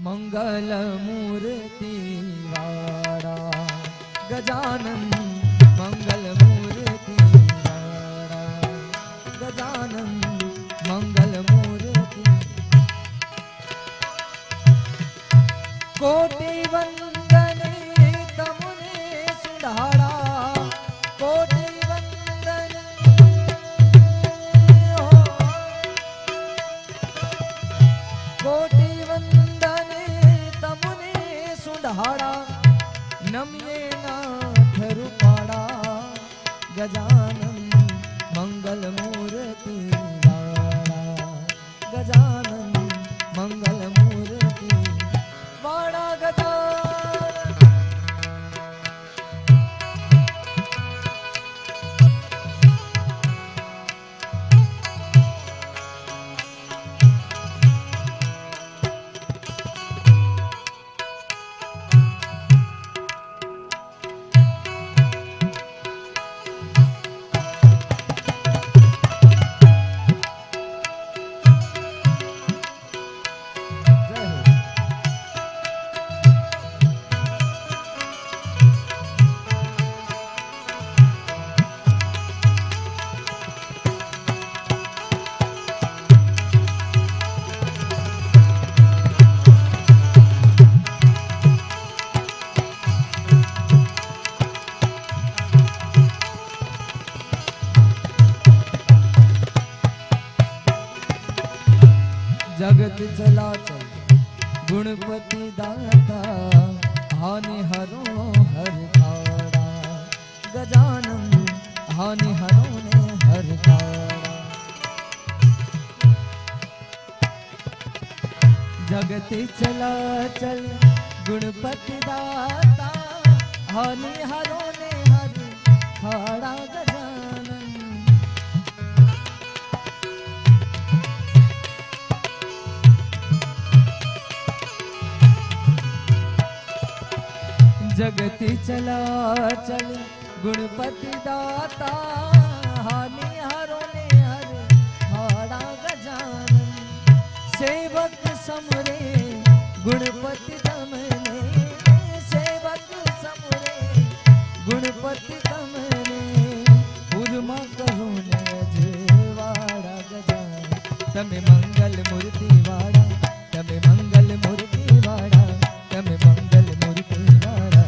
મંગલ મૂર્તિ વાળા ગજાનન મંગલ મૂર્તિ વાળા ગજાનન મંગલ મૂર્તિ કોટી વંદને તમને સુધારા કોટી વંદન કોટી વંદને તમને સુધારા નમ્યે નાથ રૂપાળા ગજાનન મંગલ મૂર્તિ વાળા ગજાનન મંગલ મૂર્તિ વાળા ગજાનન जगत चलाचल गुणपति दाता हानि हरो हर तारा गजानन हानि हरो ने हर तारा जगत चलाचल गुणपति दाता हानि हरो ने हर तारा गजानन जगति चलाचल गुणपति दाता हानि हरो ने हर हाड़ा गजानन सेवक समरे गुणपति तमने सेवक समरे गुणपति तमने उर्मा कहो ने जेवाड़ा गजानन तमे मंगल मूर्ति वाड़ा तमे मंगल मूर्ति वाड़ा तमे मंगल मूर्ति वाड़ा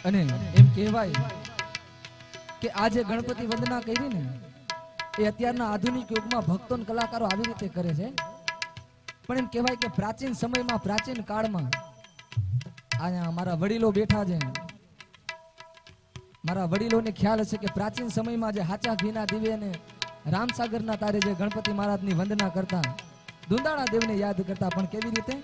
અને એમ કહેવાય કે આજે ગણપતિ વંદના કરી ને એ અત્યારના આધુનિક યુગમાં ભક્તો અને કલાકારો આવી રીતે કરે છે પણ એમ કહેવાય કે પ્રાચીન સમયમાં પ્રાચીન કાળમાં આ મારા વડીલો બેઠા છે મારા વડીલોને ખ્યાલ હશે કે પ્રાચીન સમયમાં જે હાચા ઘીના દિવે ને રામસાગરના તારે જે ગણપતિ મહારાજની વંદના કરતા દુંદાળા દેવને યાદ કરતા પણ કેવી રીતે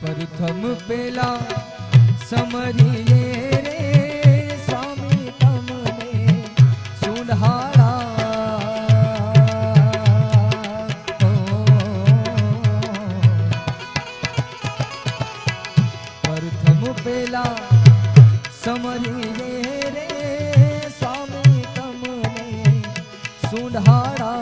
प्रथम पेला समरिए रे स्वामी तमने सुधारा प्रथम पेला समरिए रे स्वामी तमने सुधारा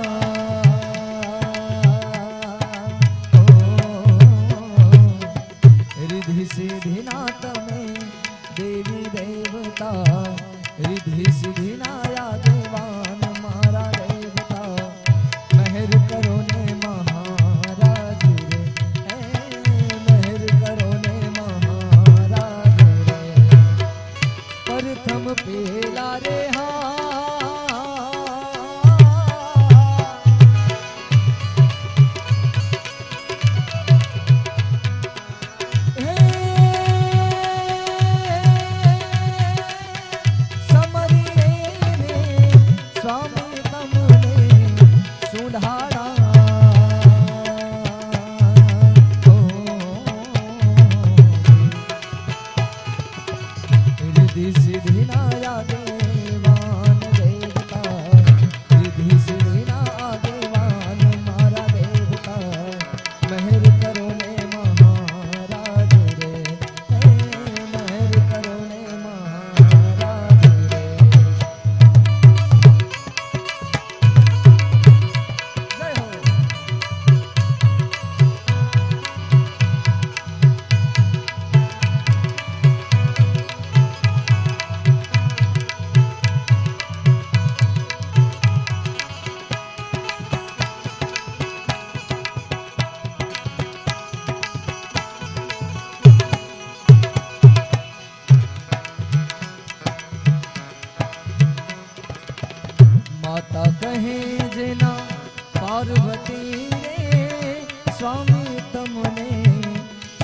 स्वामी तमने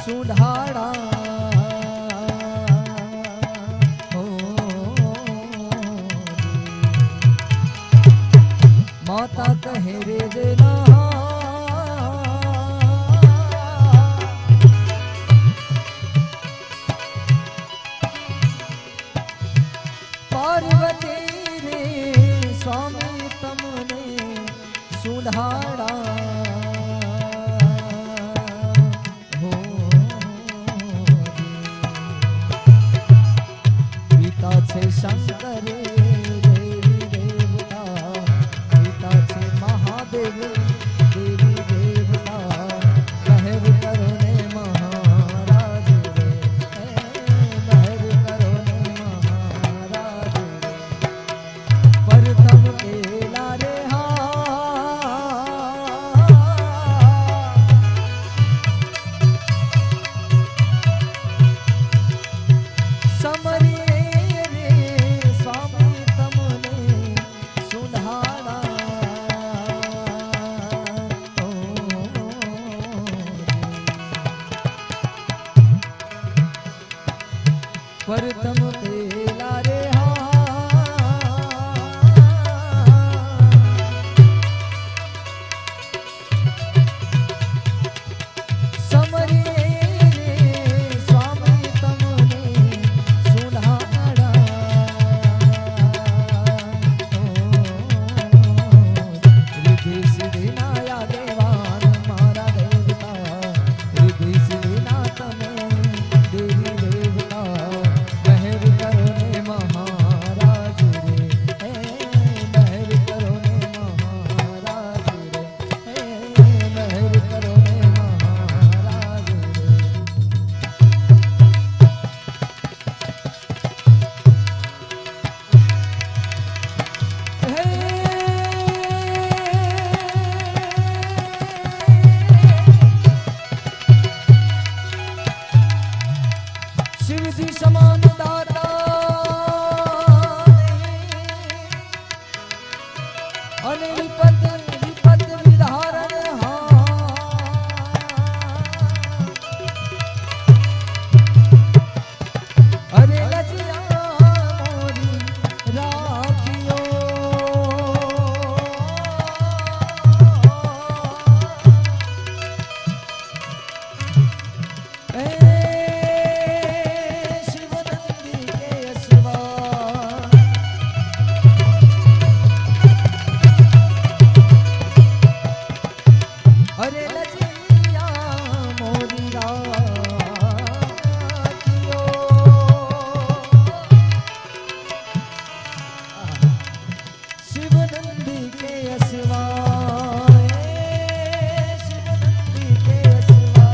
सुधारा हो माता कहे रे जना पार्वती रे स्वामी तमने सुधारा हो पिता छे शंकर देवी देवता पिता छे महादेव देवी देवता लहर करो ने महाराज रे लहर करो ने महाराज रे प्रथम केला रे प्रथम पेला रे समरी रे स्वामी तमने सुधारा रिद्धि सिद्धि नाया देवान मारा देवता रिद्धि सिद्धि ना तमे देवी देवता लहर करो ने महाराज रे लहर करो ने महाराज रे लहर करो ने महाराज रे शिव जी समान दाता अने विपत विपत विधारण अरे लजिया मोरी राखियो अरे लजिया मोरी राखियो शिव नंदी के असवा शिव नंदी के असवा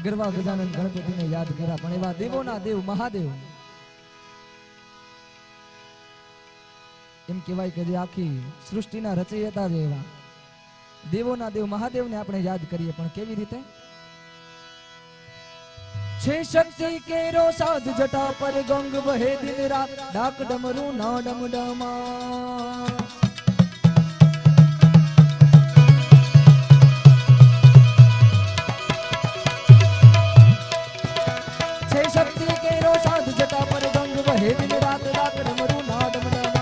गरबा गजानन गणपति ने याद करा पण एवा देवोना देव महादेव એમ કહેવાય કે જે આખી સૃષ્ટિના રચયિતા જ એવા દેવોના દેવ મહાદેવને આપણે યાદ કરીએ પણ કેવી રીતે છે શક્તિ કેરો સાધ જટા પર ગંગ વહે દિન રાત ડાક ડમરું ના ડમડમા છે શક્તિ કેરો સાધ જટા પર ગંગ વહે દિન રાત ડાક ડમરું ના ડમડમા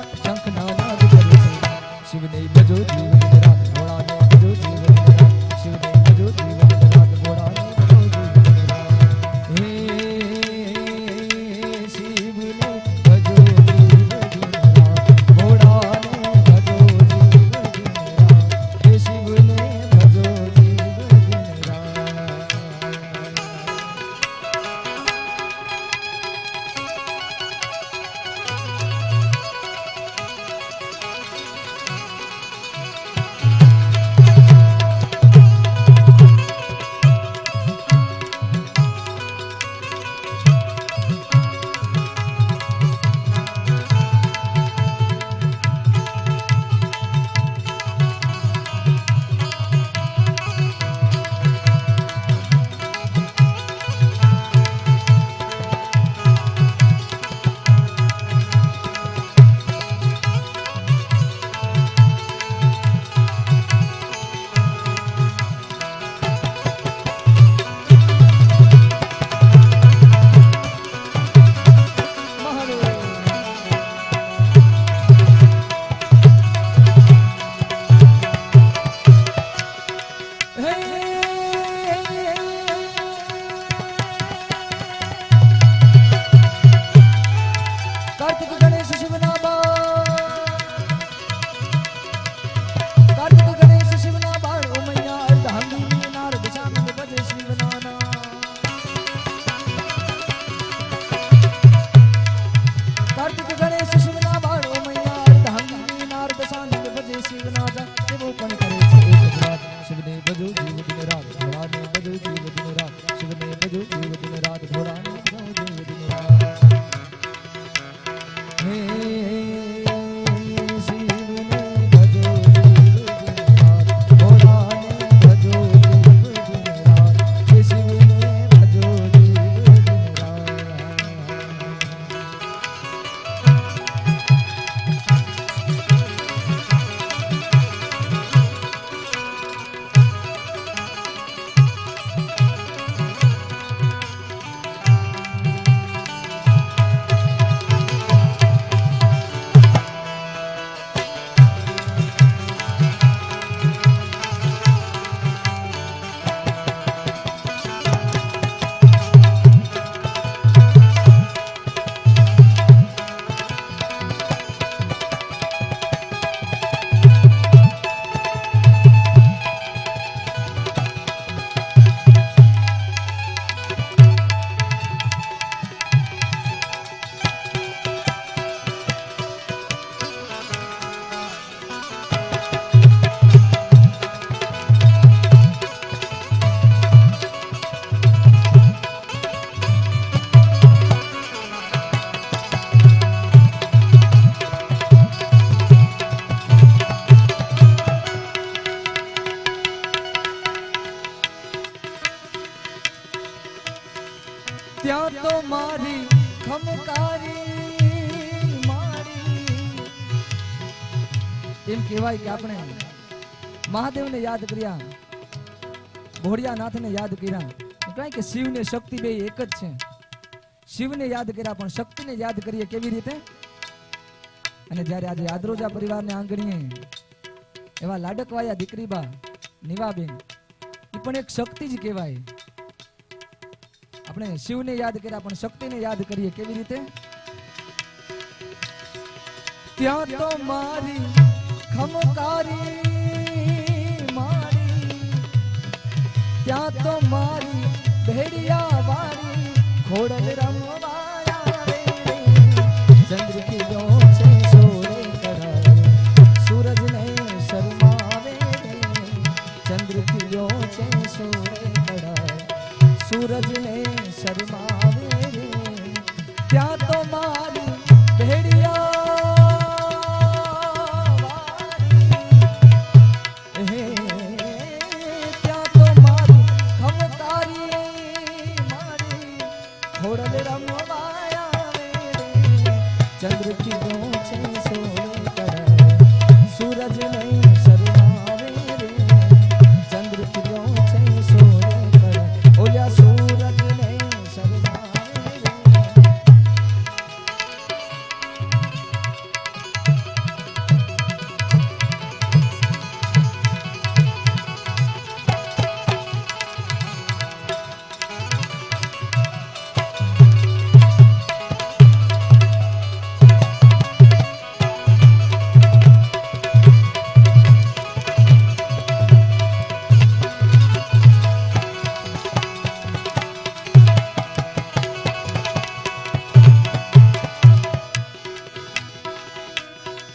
शिव ने बजो जीवन रात घोड़ा ने बजो जीवन रात शिव ने बजो जीवन रात घोड़ा ने बजो जीवन रात हे शिव ने बजो जीवन रात घोड़ा ने बजो जीवन रात हे शिव ने बजो जीवन रात રાજા એવો પણ કરે છે એક જ વાત શિવને ભજો જીવ દિન રાત ભોળાને ભજો જીવ દિન રાત શિવને ભજો જીવ દિન રાત ભોળાને ભજો જીવ દિન રાત હે શિવને ભજો જીવ દિન રાત ભોળાને ભજો જીવ દિન રાત હે શિવને ભજો જીવ દિન રાત ત્યાં તો મારી ખમકારી મારી એમ કહેવાય કે આપણે મહાદેવને યાદ કર્યા ભોળિયાનાથને યાદ કર્યા કહેવાય કે શિવ ને શક્તિ બે એક જ છે શિવને યાદ કર્યા પણ શક્તિને યાદ કરીએ કેવી રીતે અને જ્યારે આજે આદરોજા પરિવારને આંગણીએ એવા લાડકવાયા દીકરીબા નીવાબેન એ પણ એક શક્તિ જ કહેવાય આપણે શિવને યાદ કર્યા પણ શક્તિને યાદ કરીએ કેવી રીતે ત્યાં તો મારી ખમકારી મારી ત્યાં તો મારી ભેડિયા વાળી ખોડલ રમવાયા રે ચંદ્ર ખીલો છે સોરે કરાવે સૂરજ ને શરમાવે ચંદ્ર ખીલો છે સોરે કરાવે સૂરજ ને શરમાવે રે ત્યાં તો મારી ભેડિયા વાળી હે ત્યાં તો મારી ખમકારી મારી ખોડલ રમવાયા રે ચંદ્ર કીધો છે સોળે કરાવે સૂરજ ને શરમાવે રે ચંદ્ર કીધો છે સોળે કરાવે ઓલ્યા સૂરજ ને શરમાવે રે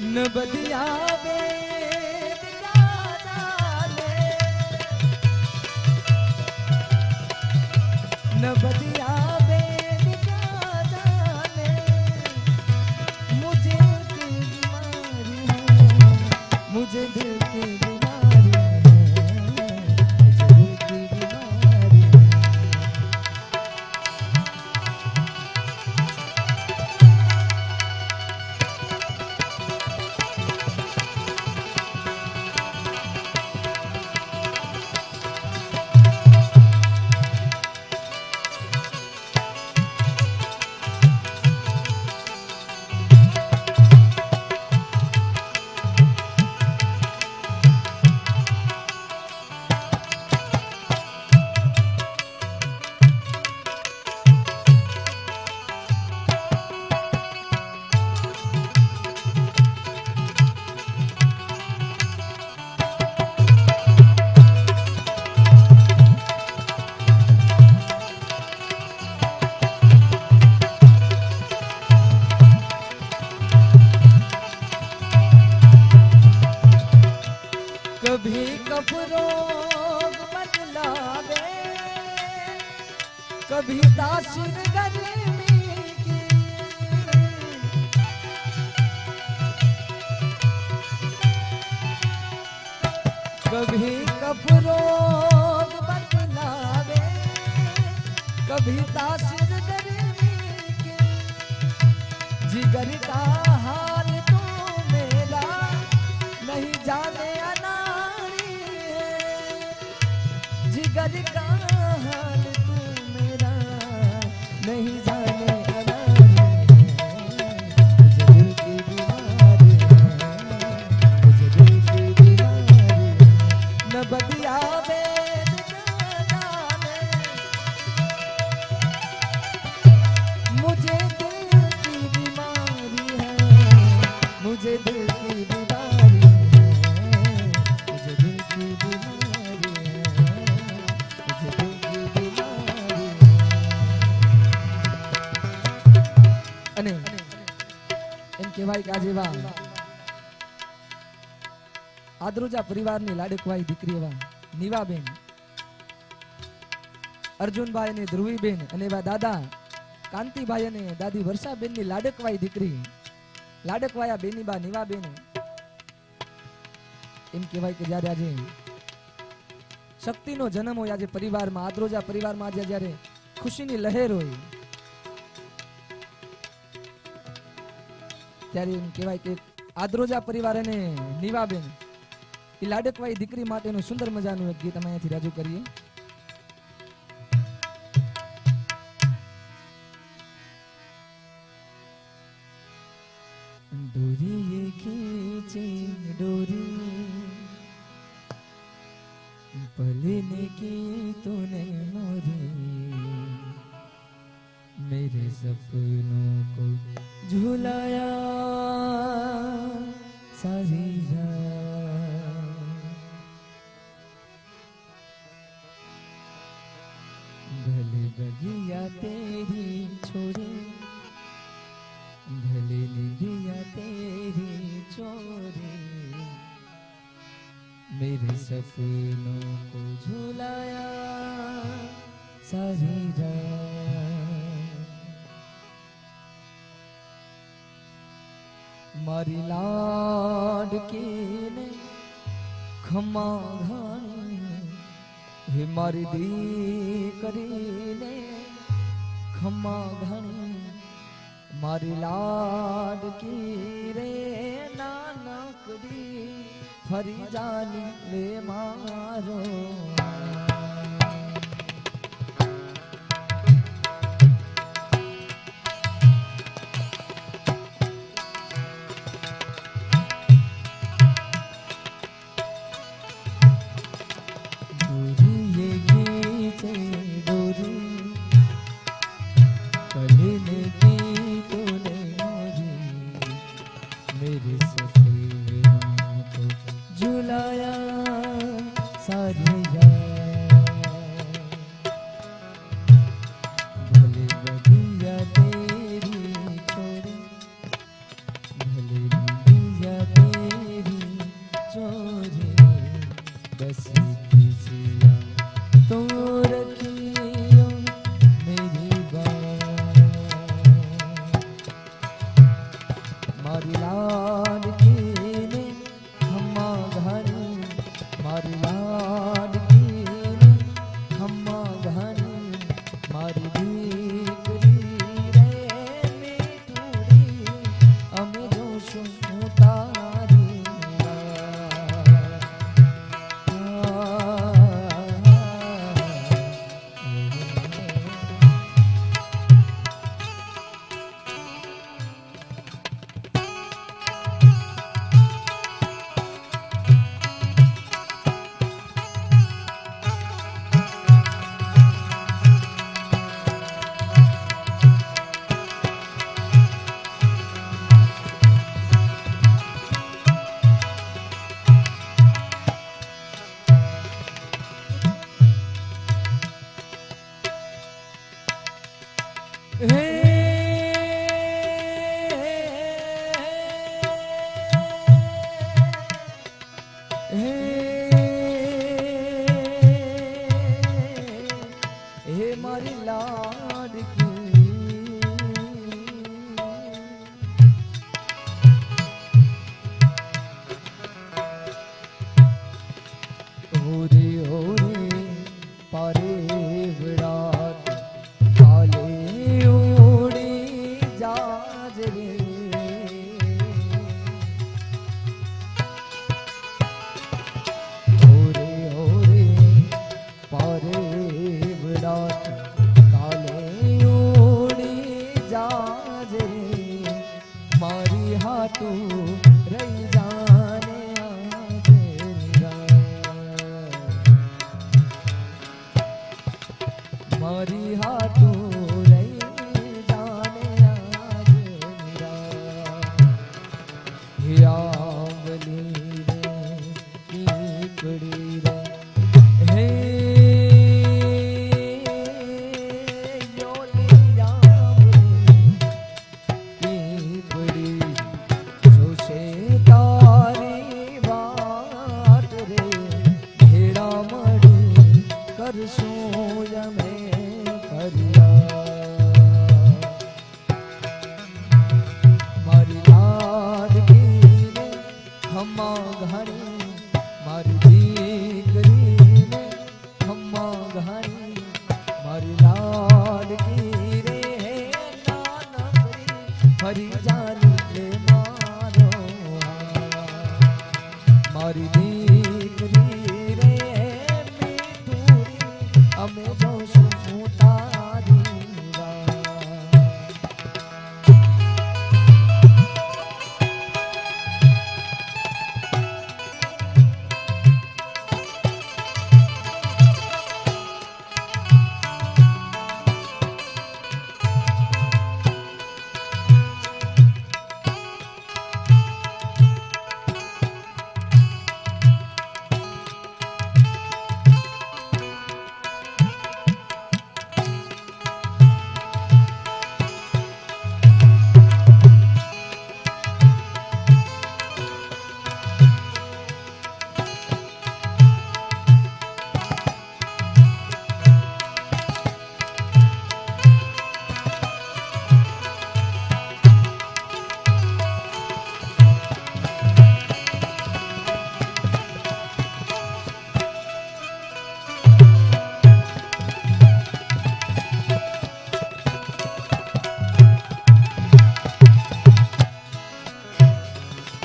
ન બદિયા વેદ ગાને ન બદિયા વેદ ગાને મુझे की बीमारी है मुझे दिल की बीमारी है मुझे दिल की बीमारी है कभी कपरोग बदलावे, कभी तासीर गर्मी की, कभी कपरोग बदलावे, कभी तासीर गर्मी की। जिगर का हाल तू मेरा नहीं जाने अनाड़ी है, जिगर का हाल तू मेरा नहीं जाने अनाड़ी है। मुझे दिल की बीमारी है, मुझे दिल की बीमारी है। न बदिया वेद जाने, मुझे दिल की बीमारी है, मुझे दिल की बीमारी है, मुझे दिल की बीमारी है, मुझे दिल की बीमारी है। અને એમ કહેવાય કે આજે એવા આદ્રોજા પરિવારની લાડકવાઈ દીકરી એવા નીવાબેન, અર્જુનભાઈ અને ધ્રુવીબેન અને એવા દાદા કાંતિભાઈ અને દાદી વર્ષાબેનની લાડકવાઈ દીકરી લાડકવાયા બેનીબા નીવાબેન. એમ કહેવાય કે જ્યારે આજે શક્તિનો જન્મ હોય, આજે પરિવારમાં આદ્રોજા પરિવારમાં આજે જ્યારે ખુશીની લહેર હોય, ત્યારે એમ કહેવાય કે આદ્રોજા પરિવાર અને નીવાબેન એ લાડકવાઈ દીકરી માટેનું સુંદર મજાનું એક ગીત અમે અહીંયાથી રજૂ કરીએ. डोरी ये खींचे डोरी, पलने की तूने मोरी, मेरे सपनों को झुलाया सारी रात। भले बगिया तेरी छोड़े, भले निभिया तेरी चोरी, मेरे सपनों को झुलाया सारी रात। मारी लाडकी ने खमा घाणी, हे मारी दीकरी ने खमा घाणी, मारी लाडकी रे नानकड़ी फरी जानी रे मारो। डोरी ये खींचे डोरी, पलने की तूने मोरी, मेरे सपनों को झुलाया सारी रात। भले बगिया तेरी छोड़े, भले निभिया तेरी चोरी, बस किसिया तो रखियो मेरी बात। मारी लाडकी ने खम्मा घानी, मारी लाडकी ने खम्मा घानी, मारी दीकरी रे मीठुड़ी, अमे जोशुं तारी हे ઓરે ઓરે પારે વિરાટ કાલે ઉડી જાજ રે ઓરે ઓરે પારે વિરાટ કાલે ઉડી જાજ રે મારી હાટું રહી જાને મારી હાટું રહી જાને આંગલી રે નીકળી રે હે યોલી નીકળી જોશે તારી વાત રે ભેડા મળી કરશું અમે મારી લાડકીને ખમ્મા ઘાણી મારી દીકરીને ખમ્મા ઘાણી મારી લાડકી રે નાનકડી ફરી જાની લે મારો મારી દીકરી રે મીઠુરી અમે જોશું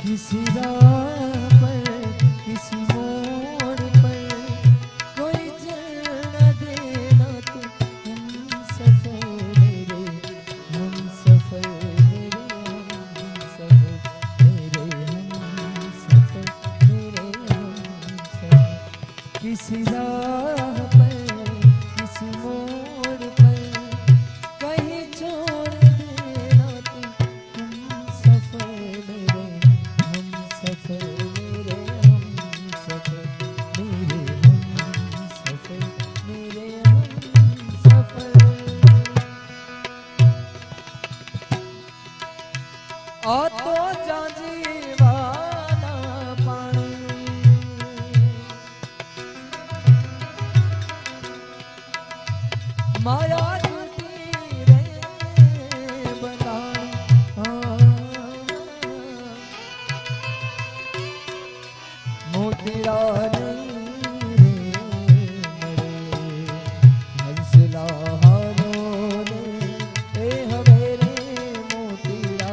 किसी राह पर किसी मोड़ पर कोई चल न देना तो हम सफर मेरे हम सफर मेरे हम सफर मेरे हम सफर मेरे हम सफर किसी राह पर किसी मोड़ पर कहीं छोड़ देना तो हम सफर मेरे सफर मेरे हम सफर मेरे हम सफर मेरे हम सफर आ तो जाजीवाना पानी माया झूठी रे बनाई मोतीरा नहीं रे मरे हंसला हारो ने ए हवे रे मोतीरा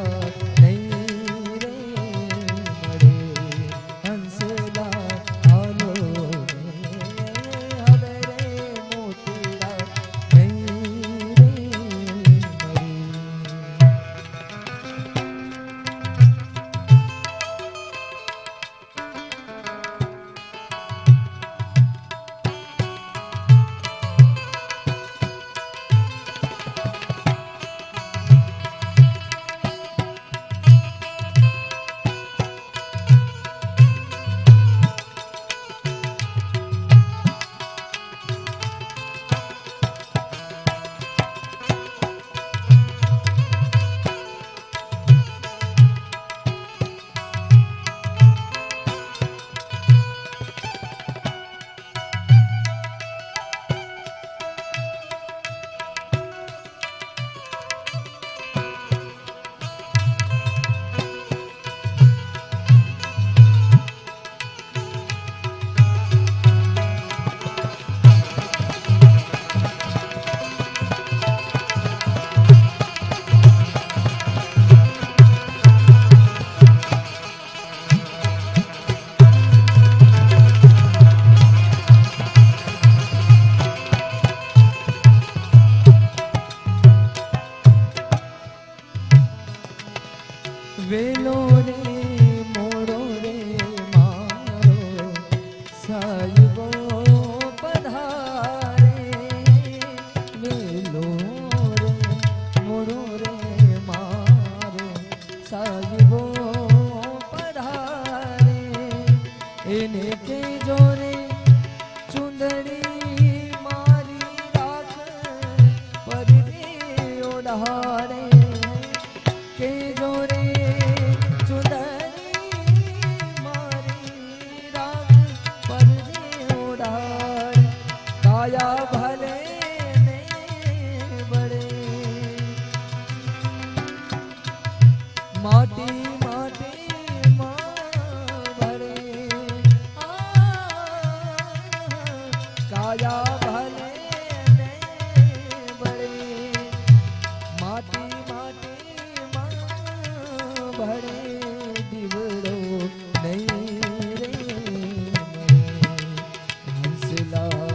नहीं रे मरे हंसला हारो ने हवे रे मोतीरा नहीं रे मरे સાહેબો પધારે વેલો રે મોડો રે મારો સાહેબો પધારે એને કેજો રે ચુંદડી મારી રાખ પરદે ઓઢાડે કેજો રે ભલે ને બળે માટી માટી માં ભળે કાયા ભલે ને બળે માટી માટી માં ભળે દીવડો નહીં રે હંસલા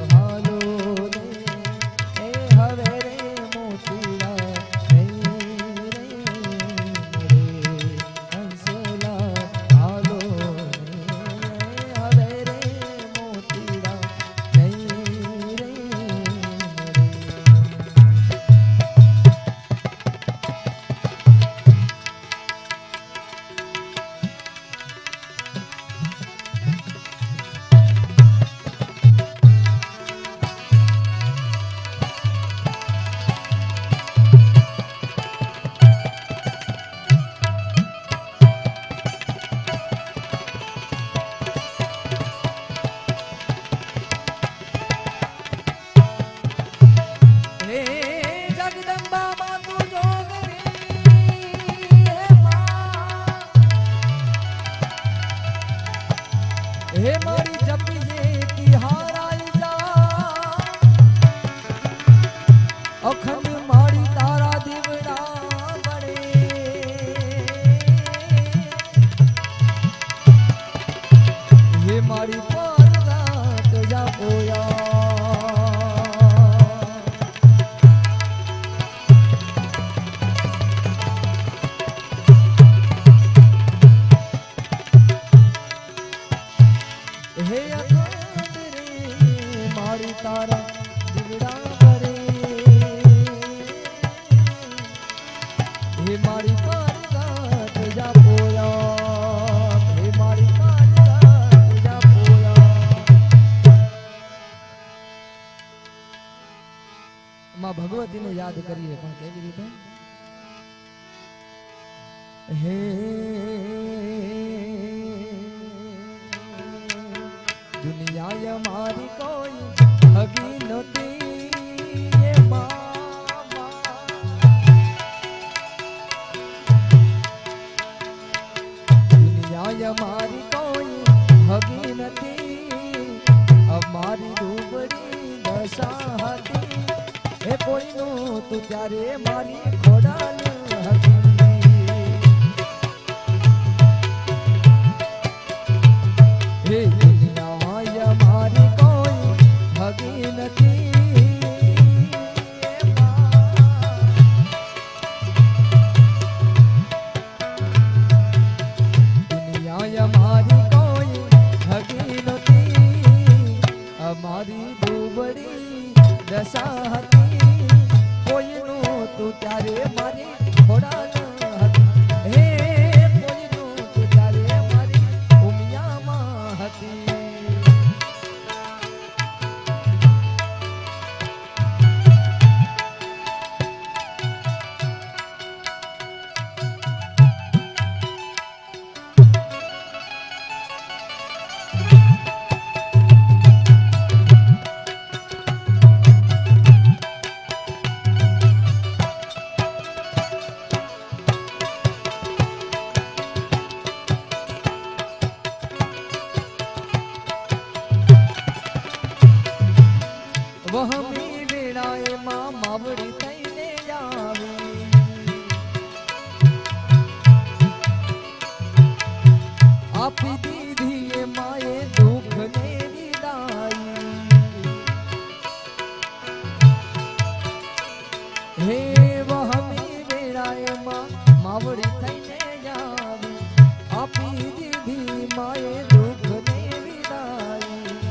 हे मारी जपिए की हाराई जा अखंड मारी तारा दीवड़ा बड़े हे मारी परगात जा बोया हे अखंड रे मारी तारा दिवड़ा बरे हे मारी परगात जा पोया हे मारी परगात जा पोया मां भगवती ने याद करिए पण केवी रीते हे दुनिया मारी कोई हगी नती ये मामा दुनिया मारी कोई हगी नती અમારી ડૂબડી દશા હતી એ કોઈનું તું ત્યારે મારી ખોડાલ હતી હે દુનિયા મારી કોઈ હગી નથી દુનિયા મારી કોઈ હગી નથી અમારી ડૂબડી દશા હતી કોઈનું તું ત્યારે મારી ખોડાલ હતી હે કોઈનું તું ત્યારે મારી ઉમિયામાં હતી વહમી વેળાએ માં માવડી થઈને આવી આપી દીધી એ માએ દુઃખ ને વિદાઈ હે વહમી વેળાએ માં માવડી થઈને આવી આપી દીધી માએ દુઃખ ને વિદાઈ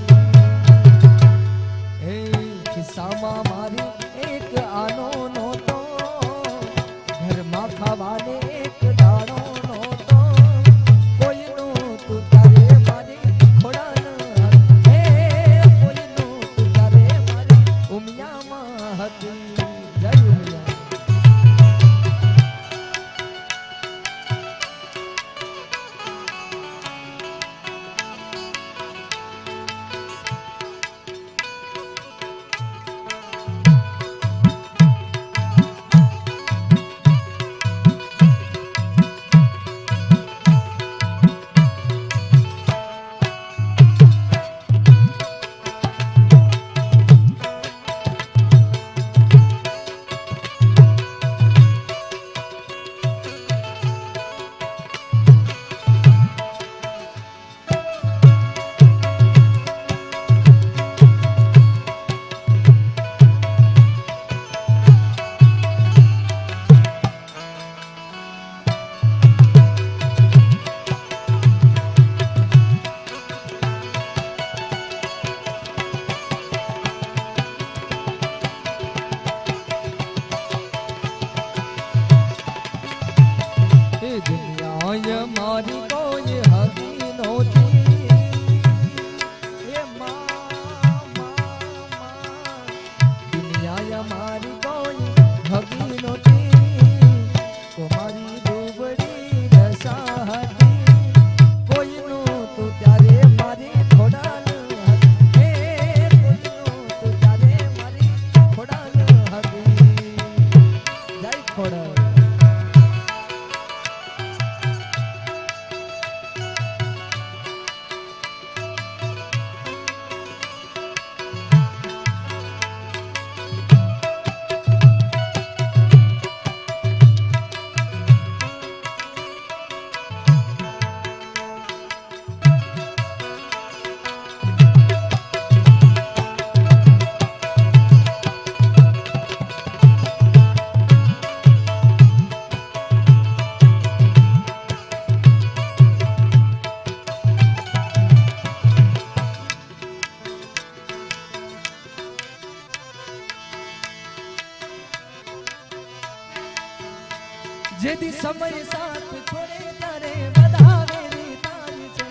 જેથી સમય સાથ છોડે ત્યારે બધા વેરી તારી છે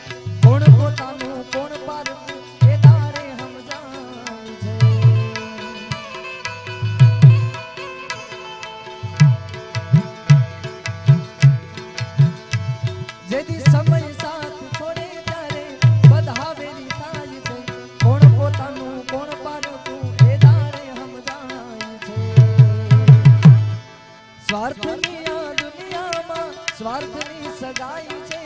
કોણ પોતાનું કોણ પારકું એ તારે સમજાય છે જેથી સમય સાથ છોડે ત્યારે બધા વેરી થાય છે કોણ પોતાનું કોણ પારકું એ તારે સમજાય છે સ્વાર્થની આ દુનિયામાં સ્વાર્થની સગાઈ છે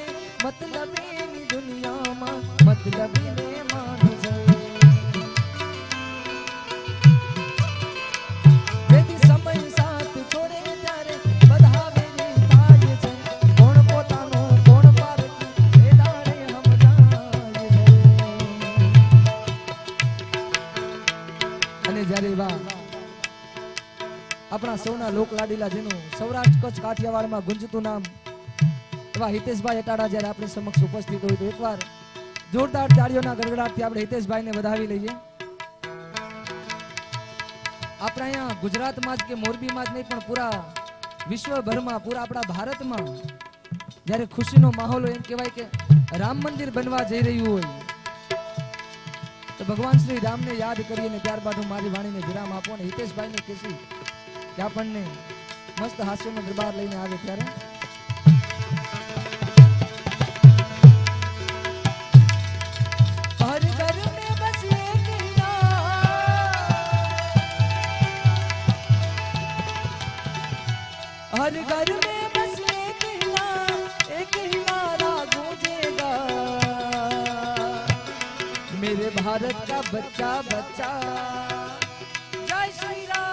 મતલબીની દુનિયામાં મતલબીને માન છે જેથી સમય સાથ છોડે ત્યારે બધા વેરી થાય છે કોણ પોતાનું કોણ પારકું એ તારે સમજાય છે અને જ્યારે વા આપણા સૌના લોક લાડીલા જેનું સૌરાષ્ટ્ર કચ્છ કાઠિયાવાડમાં ગુંજતું નામ એવા હિતેશભાઈ અટાડા જ્યારે આપણી સમક્ષ ઉપસ્થિત હોય તો એકવાર જોરદાર તાળીઓના ગડગડાટથી આપણે હિતેશભાઈને વધાવી લઈએ. આપણે અહીંયા ગુજરાતમાં જ કે મોરબીમાં જ નહીં પણ પૂરા વિશ્વભરમાં પૂરા આપણા ભારતમાં જ્યારે ખુશીનો માહોલ હોય એમ કહેવાય કે રામ મંદિર બનવા જઈ રહ્યું હોય તો ભગવાન શ્રી રામને યાદ કરીને ત્યારબાદ હું મારી વાણીને વિરામ આપો અને હિતેશભાઈને કહેશી કે આપણને મસ્ત હાસ્યનો દરબાર લઈને આવે ત્યારે હર ઘર મે બસ એક हर घर में बस एक ही नारा गूंजेगा मेरे भारत का बच्चा बच्चा जय श्री राम.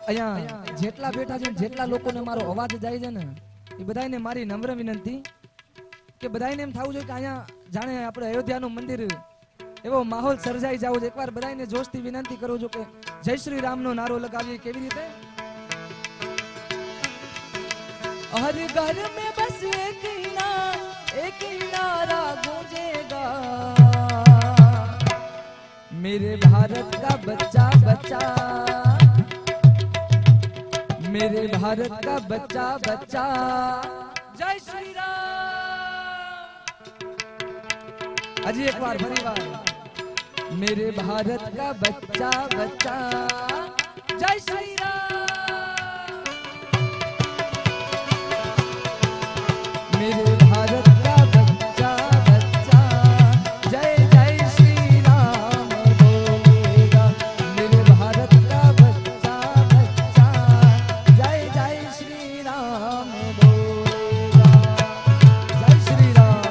અહીંયા જેટલા બેઠા છે જેટલા લોકોને મારો અવાજ જાય છે ને એ બધાને મારી નમ્ર વિનંતી કે બધાને એમ થવું જોઈએ કે અહીંયા જાણે આપણે અયોધ્યાનું મંદિર એવો માહોલ સર્જાઈ જાવ એકવાર બધાને જોશથી વિનંતી કરું છું કે જય શ્રી રામનો નારો લગાવીએ કેવી રીતે हर घर में बस एक ही नारा गूंजेगा मेरे भारत का बच्चा बच्चा मेरे भारत का बच्चा बच्चा जय श्री राम. अजी एक बार फरी बार मेरे भारत का बच्चा बच्चा जय श्री राम. मेरे भारत का बच्चा बच्चा जय जय श्री राम बोलेगा मेरे भारत का बच्चा बच्चा जय जय श्री राम बोलेगा जय श्री राम.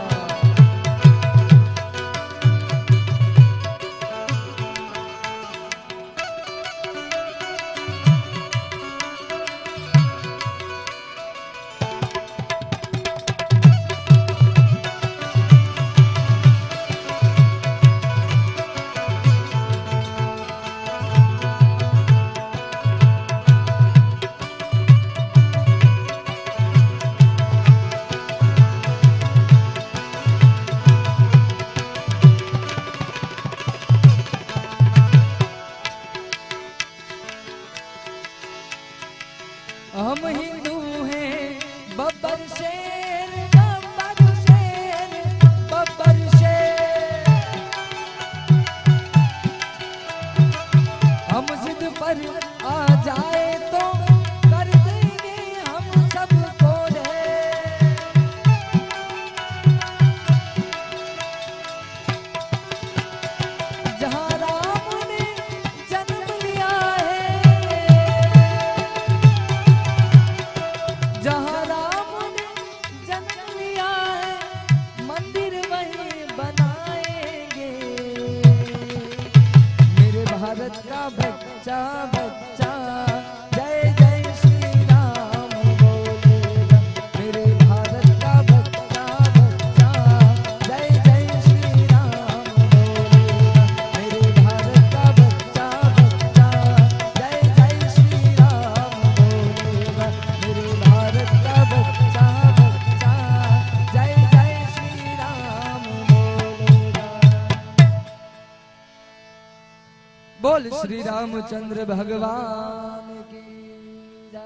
બોલ શ્રી રામચંદ્ર ભગવાન કી જય।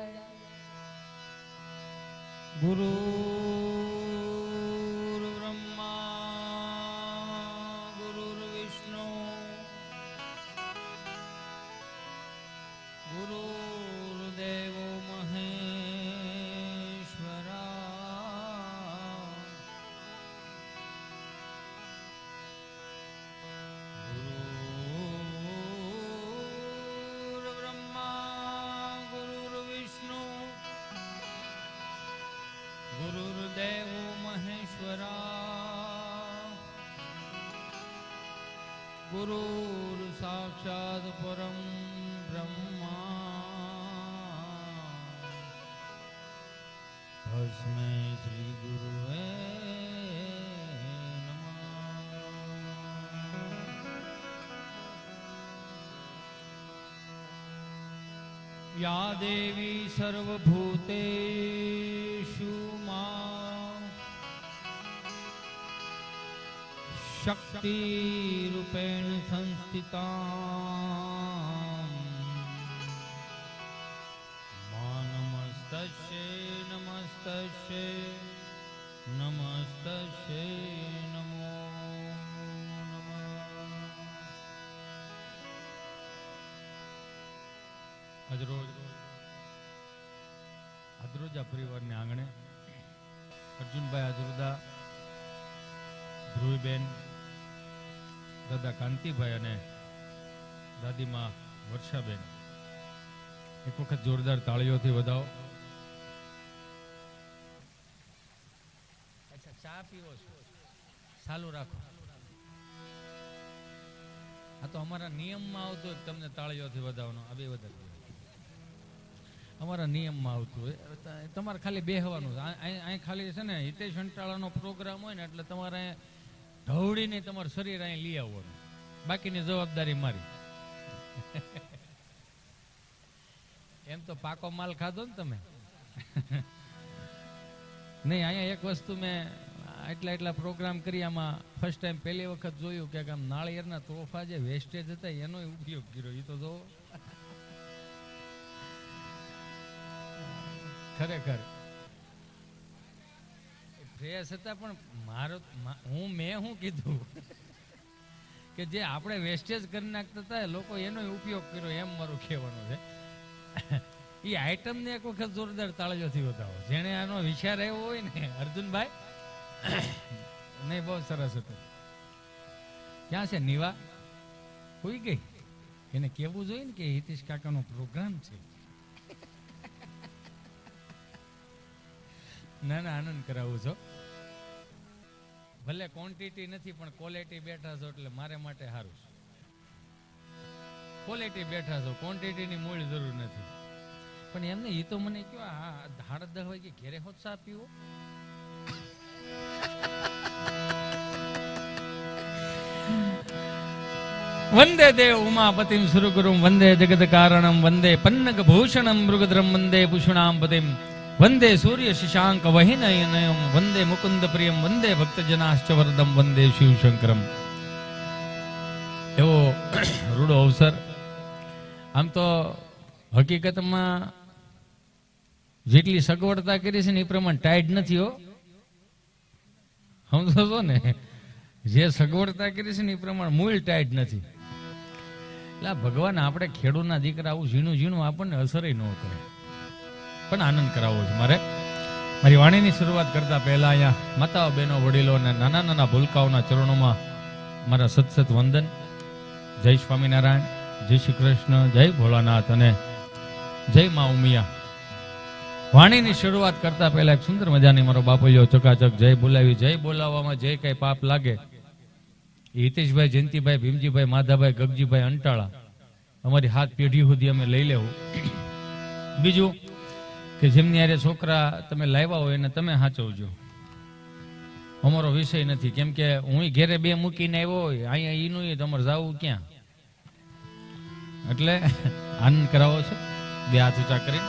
ગુરુ બ્રહ્મા ગુરુર્વિષ્ણુ ગુરુર્દેવો મહેશ્વરા ગુરુ બ્રહ્મા ગુરુર્વિષ્ણુ ગુરુર્દેવો મહેશ્વરા ગુરુર સાક્ષાત પરમ બ્રહ્મા તસ્મૈ શ્રી ગુરુવે નમઃ। યા દેવી સર્વભૂતેષુ શક્તિ રૂપેણ સંસ્થિતા નમસ્તસ્યૈ નમસ્તસ્યૈ નમસ્તસ્યૈ નમો નમઃ। આજરોજા પરિવારને આંગણે અર્જુનભાઈ આજરોદા, ધ્રુવીબેન, દાદા કાંતિભાઈ અને દાદીમાં વર્ષાબેન એક વખત જોરદાર તાળીઓથી વધાવો। અચ્છા, ચા પીવો છો? ચાલુ રાખો। આ તો અમારા નિયમમાં આવતું હોય તમને તાળીઓથી વધાવવાનો, આ બે વધારે અમારા નિયમમાં આવતું હોય। તમારે ખાલી બેહવાનું, અહીં ખાલી છે ને હિતેશ અંટાળાનો પ્રોગ્રામ હોય ને એટલે તમારે ઢવડીને તમારું શરીર અહીં લઈ આવવાનું, બાકીની જવાબદારી મારી। એમ તો પાકો માલ ખાધો ને તમે। નહીં, અહીંયા એક વસ્તુ મેં એટલા પ્રોગ્રામ કરી, આમાં ફર્સ્ટ ટાઈમ પહેલી વખત જોયું કે આમ નાળિયેરના તોફા જે વેસ્ટેજ હતા એનો ઉપયોગ કર્યો। એ તો જો ખરેખર ફ્રેશ હતા, પણ મેં શું કીધું કે જે આપણે વેસ્ટેજ કરી નાખતા હતા લોકો એનો ઉપયોગ કર્યો, એમ મારું કહેવાનું છે। એ આઈટમને એક વખત જોરદાર તાળીઓથી વધાવો, જેને આનો વિચાર આવ્યો હોય ને અર્જુનભાઈ। નહીં, બહુ સરસ હતું। ક્યાં છે નીવા? હોઈ ગઈ? એને કેવું જોઈએ ને કે હિતેશ કાકાનો પ્રોગ્રામ છે। ના ના, આનંદ કરાવું છો। ભલે ક્વોન્ટિટી નથી પણ ક્વોલિટી બેઠા છો એટલે મારે માટે સારું છે। ક્વોલિટી બેઠા છો, ક્વોન્ટિટીની મૂળ જરૂર નથી। પણ એમને એ તો મને કહો, આ 10:30 વાગે ઘેરે હોત ચા પીવો? વંદે દેવ ઉમાપતિમ સુરગુરુમ વંદે જગત કારણમ વંદે પન્નગ ભૂષણમ મૃગધ્રમ વંદે પુષણામ પતિમ વંદે સૂર્ય શશાંક વહિનયનયમ વંદે મુકુંદ પ્રિયમ વંદે ભક્તજનાશ્ચ વરદમ વંદે શિવશંકરમ। એવો રૂડો અવસર। આમ તો હકીકતમાં જેટલી સગવડતા કરી છે ને એ પ્રમાણે ટાઈટ નથી હો, સમજો છો ને? જે સગવડતા કરી છે ને એ પ્રમાણે મૂળ ટાઈટ નથી। એટલે ભગવાન આપણે ખેડૂતના દીકરા આવું ઝીણું ઝીણું આપણને અસર ન કરે, પણ આનંદ કરાવવો છે મારે। મારી વાણીની શરૂઆત કરતા પહેલા અહીંયા માતાઓ, બહેનો, વડીલો અને નાના નાના ભૂલકાઓના ચરણોમાં મારા સતસત વંદન। જય સ્વામિનારાયણ, જય શ્રી કૃષ્ણ, જય ભોળાનાથ અને જય મા ઉમિયા। વાણીની શરૂઆત કરતા પહેલા એક સુંદર મજાની મારો બાપુજીઓ ચકાચક જય બોલાવી। જય બોલાવવામાં જે કઈ પાપ લાગે હિતેશભાઈ, જયંતિભાઈ, ભીમજીભાઈ, માધાભાઈ, ગગજીભાઈ અંટાળા અમારી હાથ પેઢી સુધી અમે લઈ લેવું। બીજું કે જેમની હારે છોકરા તમે લાવ્યા હોય એને તમે સાચવજો, અમારો વિષય નથી। કેમ કે હું ઘેરે 2 મૂકીને આવ્યો હોય, અહીંયા ઈનું તમારે જવું ક્યાં? એટલે આનંદ કરાવો છે। 2 હાથ ઊંચા કરીને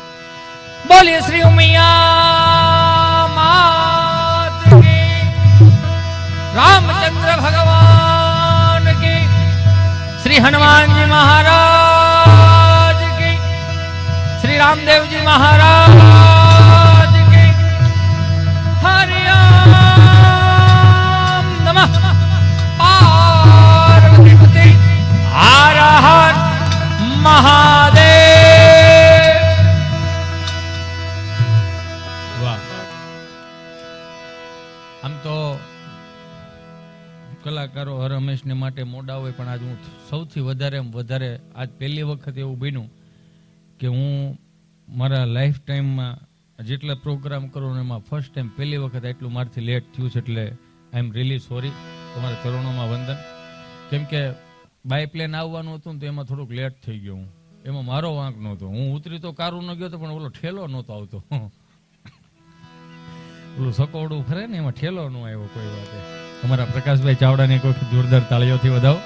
બોલીએ શ્રી ઉમિયા માત કી, રામચંદ્ર ભગવાન કી, શ્રી હનુમાનજી મહારાજ રામદેવજી મહારાજ કી હરિઓમ નમઃ પાર્વતી પતિ હર હર મહાદેવ. વાહ. આમ તો કલાકારો હર હંમેશને માટે મોડા હોય, પણ આજ હું સૌથી વધારે આજ પહેલી વખત એવું બન્યું કે હું મારા લાઈફ ટાઈમમાં જેટલા પ્રોગ્રામ કરું એમાં ફર્સ્ટ ટાઈમ પહેલી વખત એટલું મારથી લેટ થયું છે, એટલે આઈ એમ રિયલી સોરી. તમારા ચરણોમાં વંદન. કેમ કે બાય પ્લેન આવવાનું હતું ને તો એમાં થોડુંક લેટ થઈ ગયો હું. એમાં મારો વાંક નહોતો. હું ઉતરી તો કારું ન ગયો તો, પણ ઓલો ઠેલો નહોતો આવતો. ઓલું સકોડું ફરે ને એમાં ઠેલો ન આવ્યો કોઈ વાતે. અમારા પ્રકાશભાઈ ચાવડાને એક વખત જોરદાર તાળીઓથી વધાવો.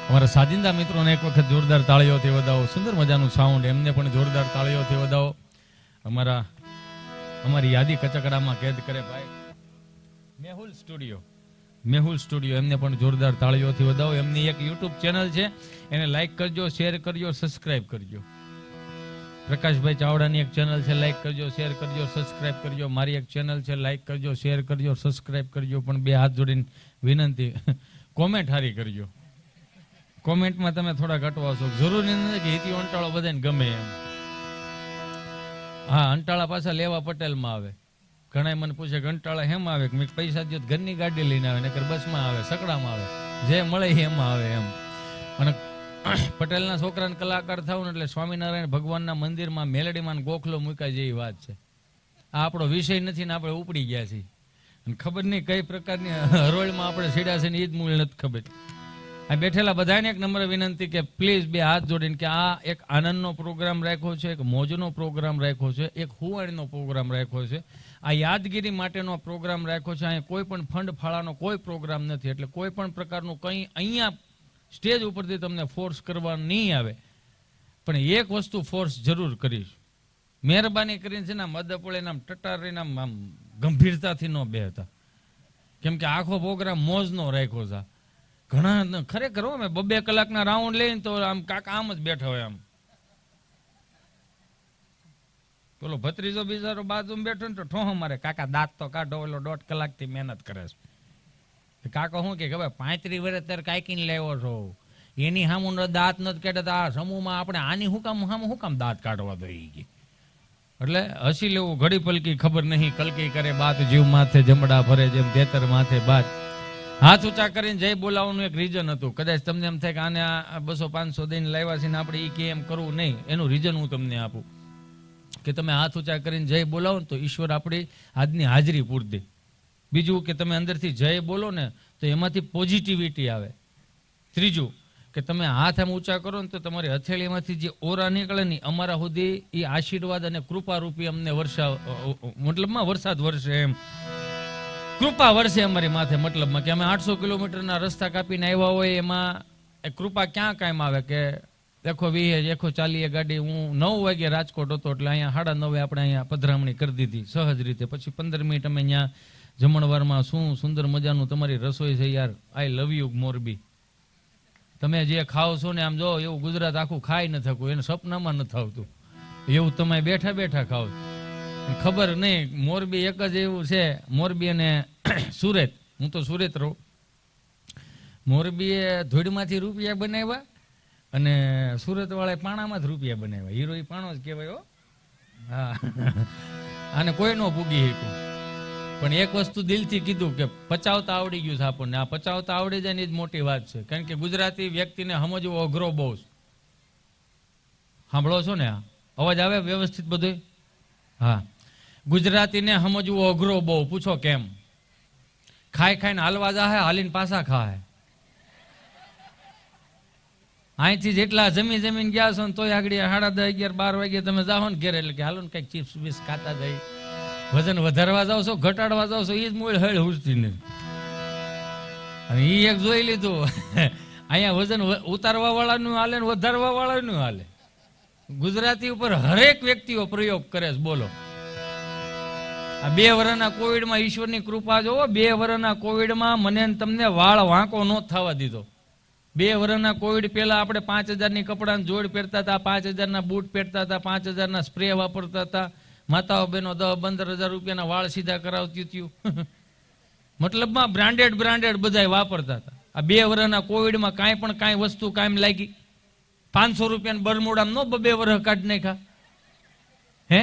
અમારા સાજિંદા મિત્રોને એક વખત જોરદાર તાળીઓથી વધાવો. સુંદર મજાનું સાઉન્ડ, એમને પણ જોરદાર તાળીઓથી વધાવો. અમારી યાદી કચકડામાં કેદ કરે ભાઈ મેહુલ સ્ટુડિયો, એમને પણ જોરદાર તાળીઓથી વધાવો. એમની એક યુટ્યુબ ચેનલ છે, એને લાઈક કરજો, શેર કરજો, સબસ્ક્રાઇબ કરજો. પ્રકાશભાઈ ચાવડાની એક ચેનલ છે, લાઈક કરજો, શેર કરજો, સબસ્ક્રાઇબ કરજો. મારી એક ચેનલ છે, લાઈક કરજો, શેર કરજો, સબસ્ક્રાઇબ કરજો. પણ બે હાથ જોડીને વિનંતી, કોમેન્ટ હારી કરજો. કોમેન્ટમાં તમે થોડા ઘટવાશો. જરૂરી નથી કે હિતી અંટાળો બધાને ગમે એમ. હા, અંટાળા પાછા લેવા પટેલમાં આવે. ઘણા મને પૂછે કે અંટાળા હેમ આવે, કે મેં પૈસા દો ઘરની ગાડી લઈને આવે, નકર બસમાં આવે, સકડામાં આવે, જે મળે એમાં આવે એમ. અને પટેલના છોકરાને કલાકાર થવું ને એટલે સ્વામિનારાયણ ભગવાનના મંદિરમાં મેલડીમાં ગોખલો મૂક્યા જેવી વાત છે. આ આપણો વિષય નથી ને આપણે ઉપડી ગયા છીએ. અને ખબર નહીં કઈ પ્રકારની હરોળમાં આપણે સીડા છે ને એ જ મૂળ નથી ખબર. આ બેઠેલા બધાને એક નમ્ર વિનંતી કે પ્લીઝ બે હાથ જોડીને કે આ એક આનંદનો પ્રોગ્રામ રાખ્યો છે, એક મોજનો પ્રોગ્રામ રાખ્યો છે, એક હુવાણીનો પ્રોગ્રામ રાખ્યો છે, આ યાદગીરી માટેનો પ્રોગ્રામ રાખ્યો છે. અહીંયા કોઈ પણ ફંડ ફાળાનો કોઈ પ્રોગ્રામ નથી, એટલે કોઈ પણ પ્રકારનું કંઈ અહીંયા સ્ટેજ ઉપરથી તમને ફોર્સ કરવા નહીં આવે. પણ એક વસ્તુ ફોર્સ જરૂર કરીશ, મહેરબાની કરીને છે ને મદપોળે નામ ટટાર રહીને આમ ગંભીરતાથી ન બેહતા. કેમ કે આખો પ્રોગ્રામ મોજનો રાખ્યો છે. ઘણા ખરેખર અમે 2 કલાકના રાઉન્ડ લઈને તો આમ કાકા આમ જ બેઠા હોય. આમ પેલો ભત્રીજો બિચારો બાજુમાં બેઠો ને તો ઠોહો મારે, કાકા દાંત તો કાઢો, ઓલો 1.5 કલાકથી મહેનત કરે છે. કાકા શું કે ભાઈ 35 વર્ષ ત્યારે કાંઈકીને લેવો છો, એની સામું દાંત નથી કાઢતા, આ સમૂહમાં આપણે આની શું કામ દાંત કાઢવા દો. એટલે હસી લેવું ઘડી પલકી ખબર નહીં, કલકી કરે બાત જીવ માથે જમડા ભરે જેમ તેતર માથે બાત. હાથ ઊંચા કરીને જય બોલાવવાનું એક રીઝન હતું. કદાચ તમને એમ થાય કે આને 200-500 દઈને લાવ્યા છે ને આપણે એ કે એમ કરવું નહીં, એનું રીઝન હું તમને આપું કે તમે હાથ ઊંચા કરીને જય બોલાવો ને તો ઈશ્વર આપણી આજની હાજરી પૂરી દે. બીજું કે તમે અંદરથી જય બોલો ને તો એમાંથી પોઝિટિવિટી આવે. ત્રીજું કે તમે હાથ આમ ઊંચા કરો ને તો તમારી હથેળીમાંથી જે ઓરા નીકળે ને અમારા સુધી એ આશીર્વાદ અને કૃપા રૂપી અમને મતલબમાં વરસાદ વરસે એમ. કૃપા વરસે અમારી માથે, મતલબમાં કે અમે 800 કિલોમીટરના રસ્તા કાપીને આવ્યા હોય એમાં કૃપા ક્યાં કાયમ આવે કે દેખો 20 40 ગાડી. હું 9 વાગે રાજકોટ હતો એટલે અહીંયા 9:30 આપણે અહીંયા પધરામણી કરી દીધી સહજ રીતે. પછી 15 મિનિટ અમે અહીંયા જમણવારમાં શું સુંદર મજાનું તમારી રસોઈ છે યાર. આઈ લવ યુ મોરબી. તમે જે ખાઓ છો ને આમ જો એવું ગુજરાત આખું ખાઈ ન થકું, એને સપનામાં નથી આવતું એવું તમે બેઠા બેઠા ખાઓ. ખબર નહીં મોરબી એક જ એવું છે, મોરબી અને સુરત. હું તો સુરત રહું. મોરબીએ ધૂળમાંથી રૂપિયા બનાવ્યા અને સુરત વાળા પાણામાં જ રૂપિયા બનાવ્યા. હીરો એ પાણો જ કહેવાય હો. હા, આને કોઈ ન પૂગી શક્યું. પણ એક વસ્તુ દિલથી કીધું કે પચાવતા આવડી ગયું છે આપણને. આ પચાવતા આવડી જાય ને એ જ મોટી વાત છે. કારણ કે ગુજરાતી વ્યક્તિને સમજવો અઘરો બહુ છે. સાંભળો છો ને? આ અવાજ આવે વ્યવસ્થિત બધું? હા, ગુજરાતીને સમજવું અઘરો બહુ. પૂછો કેમ? ખાઈને હાલવા જાહે, હાલીને પાછા ખાહે. અહીંથી જેટલા જમીન ગયા છો ને તોય આગળ 10:30 11 12 વાગે તમે જાઓ ને ઘેરે એટલે કે હાલો ને કંઈક ચિપ્સ બીસ ખાતા જાય. વજન વધારવા જાવ છો ઘટાડવા જાવ છો એ જ મૂળ હળ હુજતી નહીં. અને એ એક જોઈ લીધું અહીંયા વજન ઉતારવા વાળાનું હાલે ને વધારવા વાળાનું હાલે. ગુજરાતી ઉપર હરેક વ્યક્તિઓ પ્રયોગ કરે છે. બોલો, આ 2 વર્ષના કોવિડમાં ઈશ્વરની કૃપા જોવો. 2 વર્ષના કોવિડમાં મને તમને વાળ વાંકો ન થવા દીધો. 2 વર્ષના કોવિડ પહેલા આપણે 5,000ની કપડાની જોડ પહેરતા હતા, 5,000ના બૂટ પહેરતા હતા, 5,000ના સ્પ્રે વાપરતા હતા, માતાઓ બહેનો 10-15,000 રૂપિયાના વાળ સીધા કરાવતી હતી. મતલબમાં બ્રાન્ડેડ બધાય વાપરતા હતા. આ 2 વર્ષના કોવિડમાં કાંઈ વસ્તુ કાયમ લાગી. 500 રૂપિયાના બરમુડામાં નો 2 વર્ષ કાઢી નાખ્યા. હે,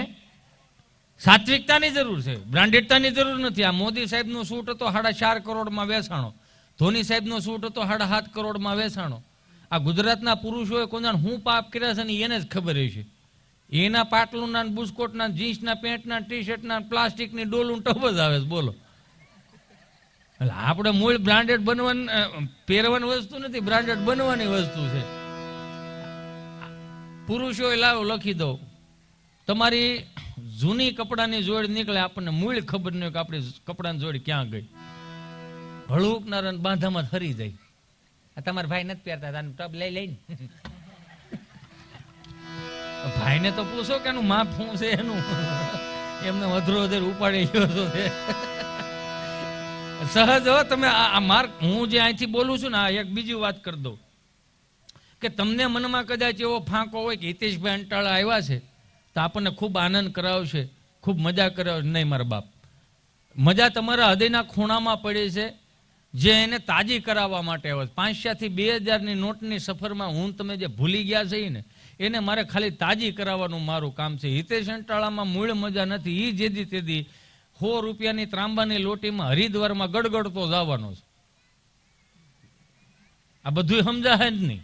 સાત્વિકતાની જરૂર છે, બ્રાન્ડેડતાની જરૂર નથી. આ મોદી સાહેબનો સૂટ હતો 4.5 કરોડમાં વેચાણો, ધોની સાહેબનો સૂટ હતો 7.5 કરોડમાં વેચાણો. આ ગુજરાતના પુરુષોએ કોના હું પાપ કર્યા છે ને એને જ ખબર હશે. એના પાટલુના, બુસ્કોટના, જીન્સના પેન્ટના, ટી શર્ટના, પ્લાસ્ટિકની ડોલું ટબ જ આવે છે. બોલો, એટલે આપણે મૂળ બ્રાન્ડેડ બનવાની પહેરવાની વસ્તુ નથી, બ્રાન્ડેડ બનવાની વસ્તુ છે. પુરુષોએ લાવો લખી દો, તમારી જૂની કપડાની જોડ નીકળે, આપણને મૂળ ખબર નહીં કે આપણી કપડાની જોડ ક્યાં ગઈ. હળુકનાર બાંધામાં ફરી જાય. આ તમારા ભાઈ નથી પહેરતા, ટબ લઈને ભાઈને તો પૂછો કે એનું માપ શું છે એનું. એમને વધરો વધેર ઉપાડી ગયો હતો. સહજ હો તમે આ માર્ક, હું જે અહીંથી બોલું છું ને, આ એક બીજી વાત કરી દઉં કે તમને મનમાં કદાચ એવો ફાંકો હોય કે હિતેશભાઈ અંટાળા આવ્યા છે તો આપણને ખૂબ આનંદ કરાવશે, ખૂબ મજા કરાવશે. નહીં મારા બાપ, મજા તમારા હૃદયના ખૂણામાં પડી છે, જે એને તાજી કરાવવા માટે આવે. 500 થી 2,000ની નોટની સફરમાં હું તમે જે ભૂલી ગયા છે ને, એને મારે ખાલી તાજી કરાવવાનું મારું કામ છે. હિતેશ અંટાળામાં મૂળ મજા નથી. એ જેદી તેદી 100 રૂપિયાની ત્રાંબાની લોટીમાં હરિદ્વારમાં ગડગડતો જવાનો છે. આ બધું સમજાય જ નહીં.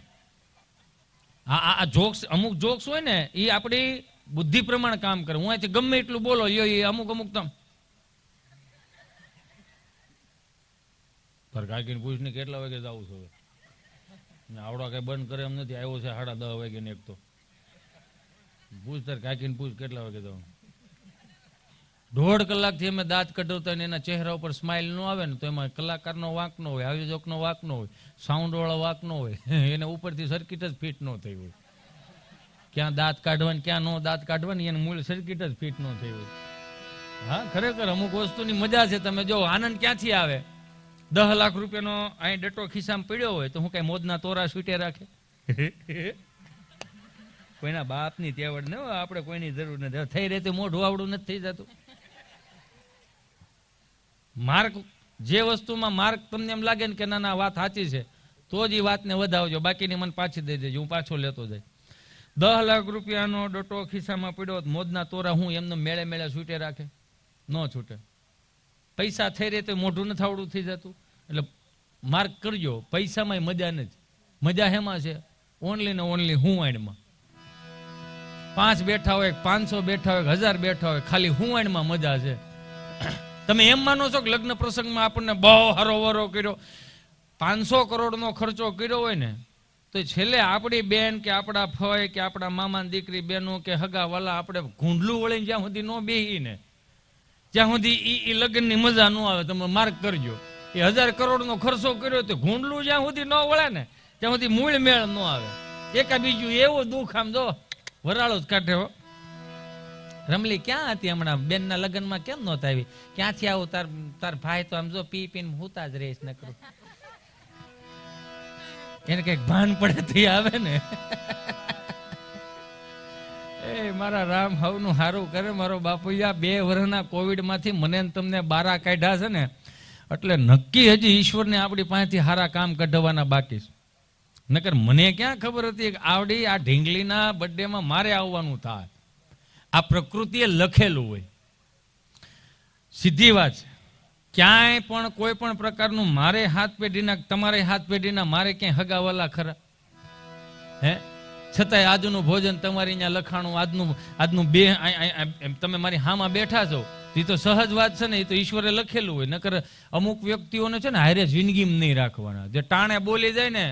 આ જોક્સ, અમુક જોક્સ હોય ને, એ આપણી બુદ્ધિ પ્રમાણે કામ કરે. હું અહીંથી ગમે એટલું બોલો, એ અમુક તમ પર કાકીને પૂછને કેટલા વાગે જવું છે હવે, આવડા કઈ બંધ કરે એમ નથી. આવ્યો છે 10:30 વાગે ને એક તો પૂછ, તાર કાકીને પૂછ કેટલા વાગે જવાનું. 1.5 કલાકથી અમે દાંત કઢાવતા ને એના ચહેરા ઉપર સ્માઇલ ન આવે ને, તો એમાં કલાકારનો વાંક ન હોય, આયોજકનો વાંક ન હોય, સાઉન્ડ વાળો વાંક ન હોય. એને ઉપરથી સર્કિટ જ ફિટ ન થઈ હોય. ક્યાં દાંત કાઢવાની ક્યાં નો દાંત કાઢવાની, એને મૂળ સર્કિટ જ ફિટ ન થઈ હોય. હા, ખરેખર અમુક વસ્તુની મજા છે. તમે જો આનંદ ક્યાંથી આવે. 10 લાખ રૂપિયાનો અહીં ડટો ખિસ્સામાં પડ્યો હોય તો હું કઈ મોદના તોરા છૂટે રાખે? કોઈના બાપની તેવડ ને, આપણે કોઈની જરૂર નથી. થઈ રહેતું મોઢું આવડું નથી થઈ જતું. માર્ક, જે વસ્તુમાં માર્ક તમને એમ લાગે ને કે ના વાત સાચી છે, તો જ એ વાતને વધાવજો, બાકીની મને પાછી દઈ દેજો, હું પાછો લેતો જાય. 10 લાખ રૂપિયાનો ડટો ખિસ્સામાં પડ્યો, મોદના તોરા હું એમને મેળે છૂટે રાખે? ન છૂટે. પૈસા થઈ રહે તો મોઢું નથી આવડું થઈ જતું. એટલે માર્ક કરજો, પૈસામાં મજા નથી. મજા હેમાં છે? ઓનલી ને ઓનલી હુંવાણમાં. 5 બેઠા હોય, 500 બેઠા હોય, 1000 બેઠા હોય, ખાલી હુંવાણમાં મજા છે. તમે એમ માનો છો કે લગ્ન પ્રસંગમાં આપણને બહુ હરોવરો કર્યો, 500 કરોડનો ખર્ચો કર્યો હોય ને, તો છેલ્લે આપણી બેન કે આપણા ફય કે આપણા મામાની દીકરી બેનો કે હગા વાલા આપણે ઘૂંઢલું વળીને જ્યાં સુધી ન બેહીને, જ્યાં સુધી એ લગ્નની મજા ન આવે. તમે માર્ક કરજો, એ 1000 કરોડનો ખર્ચો કર્યો તો ઘૂંઢલું જ્યાં સુધી ન વળે ને, ત્યાં સુધી મૂળ મેળ ન આવે. એકા બીજું એવું દુઃખ આમ જો વરાળો જ કાઢે. હો, રમલી ક્યાં હતી હમણાં? બેનના લગ્નમાં કેમ નહોતા આવી? ક્યાંથી આવું? તાર ભાઈ તો આમ જો પી પીને હુતા જ રહીશ ન કરું. એને કઈક ભાન પડે તો આવે ને. એ મારા રામ હવનું હારું કરે મારો બાપુયા. 2 વર્ષના કોવિડ માંથી મને તમને બારા કાઢ્યા છે ને, એટલે નક્કી હજી ઈશ્વરને આપણી પાસેથી હારા કામ કઢાવવાના બાકી છે. નકર મને ક્યાં ખબર હતી કે આવડી આ ઢીંગલીના બર્થડેમાં મારે આવવાનું થાય. આ પ્રકૃતિએ લખેલું હોય. સીધી વાત છે. ક્યાંય પણ કોઈ પણ પ્રકારનું મારે હાથ પેઢીના, તમારે હાથ પેઢીના મારે ક્યાંય હગાવાલા ખરા? હે, છતાંય આજનું ભોજન તમારી અહીંયા લખાણું, આજનું બે તમે મારી હામાં બેઠા છો, એ તો સહજ વાત છે ને, એ તો ઈશ્વરે લખેલું હોય. નકર અમુક વ્યક્તિઓને છે ને હારે જિંદગીમાં નહીં રાખવાના. જે ટાણે બોલી જાય ને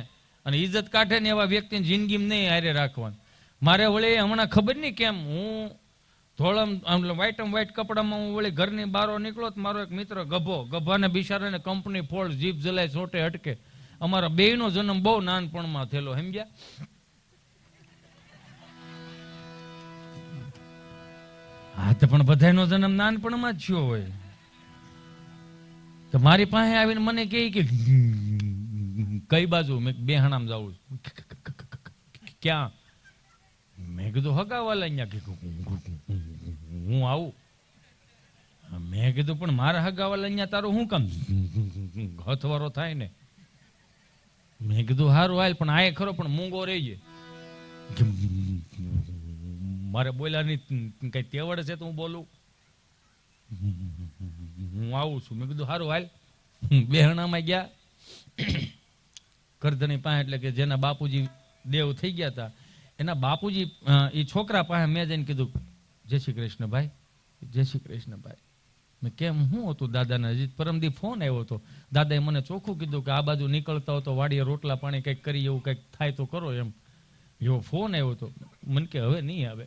અને ઇજ્જત કાઢે ને એવા વ્યક્તિને જિંદગીમાં નહીં હારે રાખવાના. મારે વળી હમણાં ખબર નહીં કેમ હું વ્હાઈટ કપડામાં હું વળી ઘરની બહાર નીકળો તો મારો એક મિત્ર ગભાને બિચારાને કંપની ફોલ્ડ જીપ જલાય છોટે અટકે. અમારા બેયનો જન્મ બહુ નાનપણમાં થયેલો, સમજ્યા? હા, તો પણ બધાનો જન્મ નાનપણમાં જ થયો હોય. તો મારી પાસે આવીને મને કહે કે કઈ બાજુ? મેં બેહાણામ જાઉં છું. ક્યાં? મેં કીધું હગાવાલા અહીંયા. હું આવું. મેં કીધું પણ મારા હગાવાલા અહીંયા તારું શું કામ હથવારો થાય ને? મેં કીધું હારું હાલ, પણ આય ખરો પણ મૂંગો રહીજે. મારે બોલ્યાની કઈ તેવડ છે તો હું બોલું? હું આવું છું. મેં કીધું હારું હાલ. બેહણામાં ગયા કરધણી પાસે, એટલે કે જેના બાપુજી દેવ થઈ ગયા હતા એના બાપુજી એ છોકરા પાસે મેં જઈને કીધું જય શ્રી કૃષ્ણ ભાઈ, જય શ્રી કૃષ્ણ ભાઈ. મેં કેમ શું હતું દાદાને? હજી પરમદી ફોન આવ્યો હતો. દાદાએ મને ચોખ્ખું કીધું કે આ બાજુ નીકળતા હો તો વાડીએ રોટલા પાણી કંઈક કરી, એવું કંઈક થાય તો કરો એમ. એવો ફોન આવ્યો હતો. મને કે હવે નહીં આવે,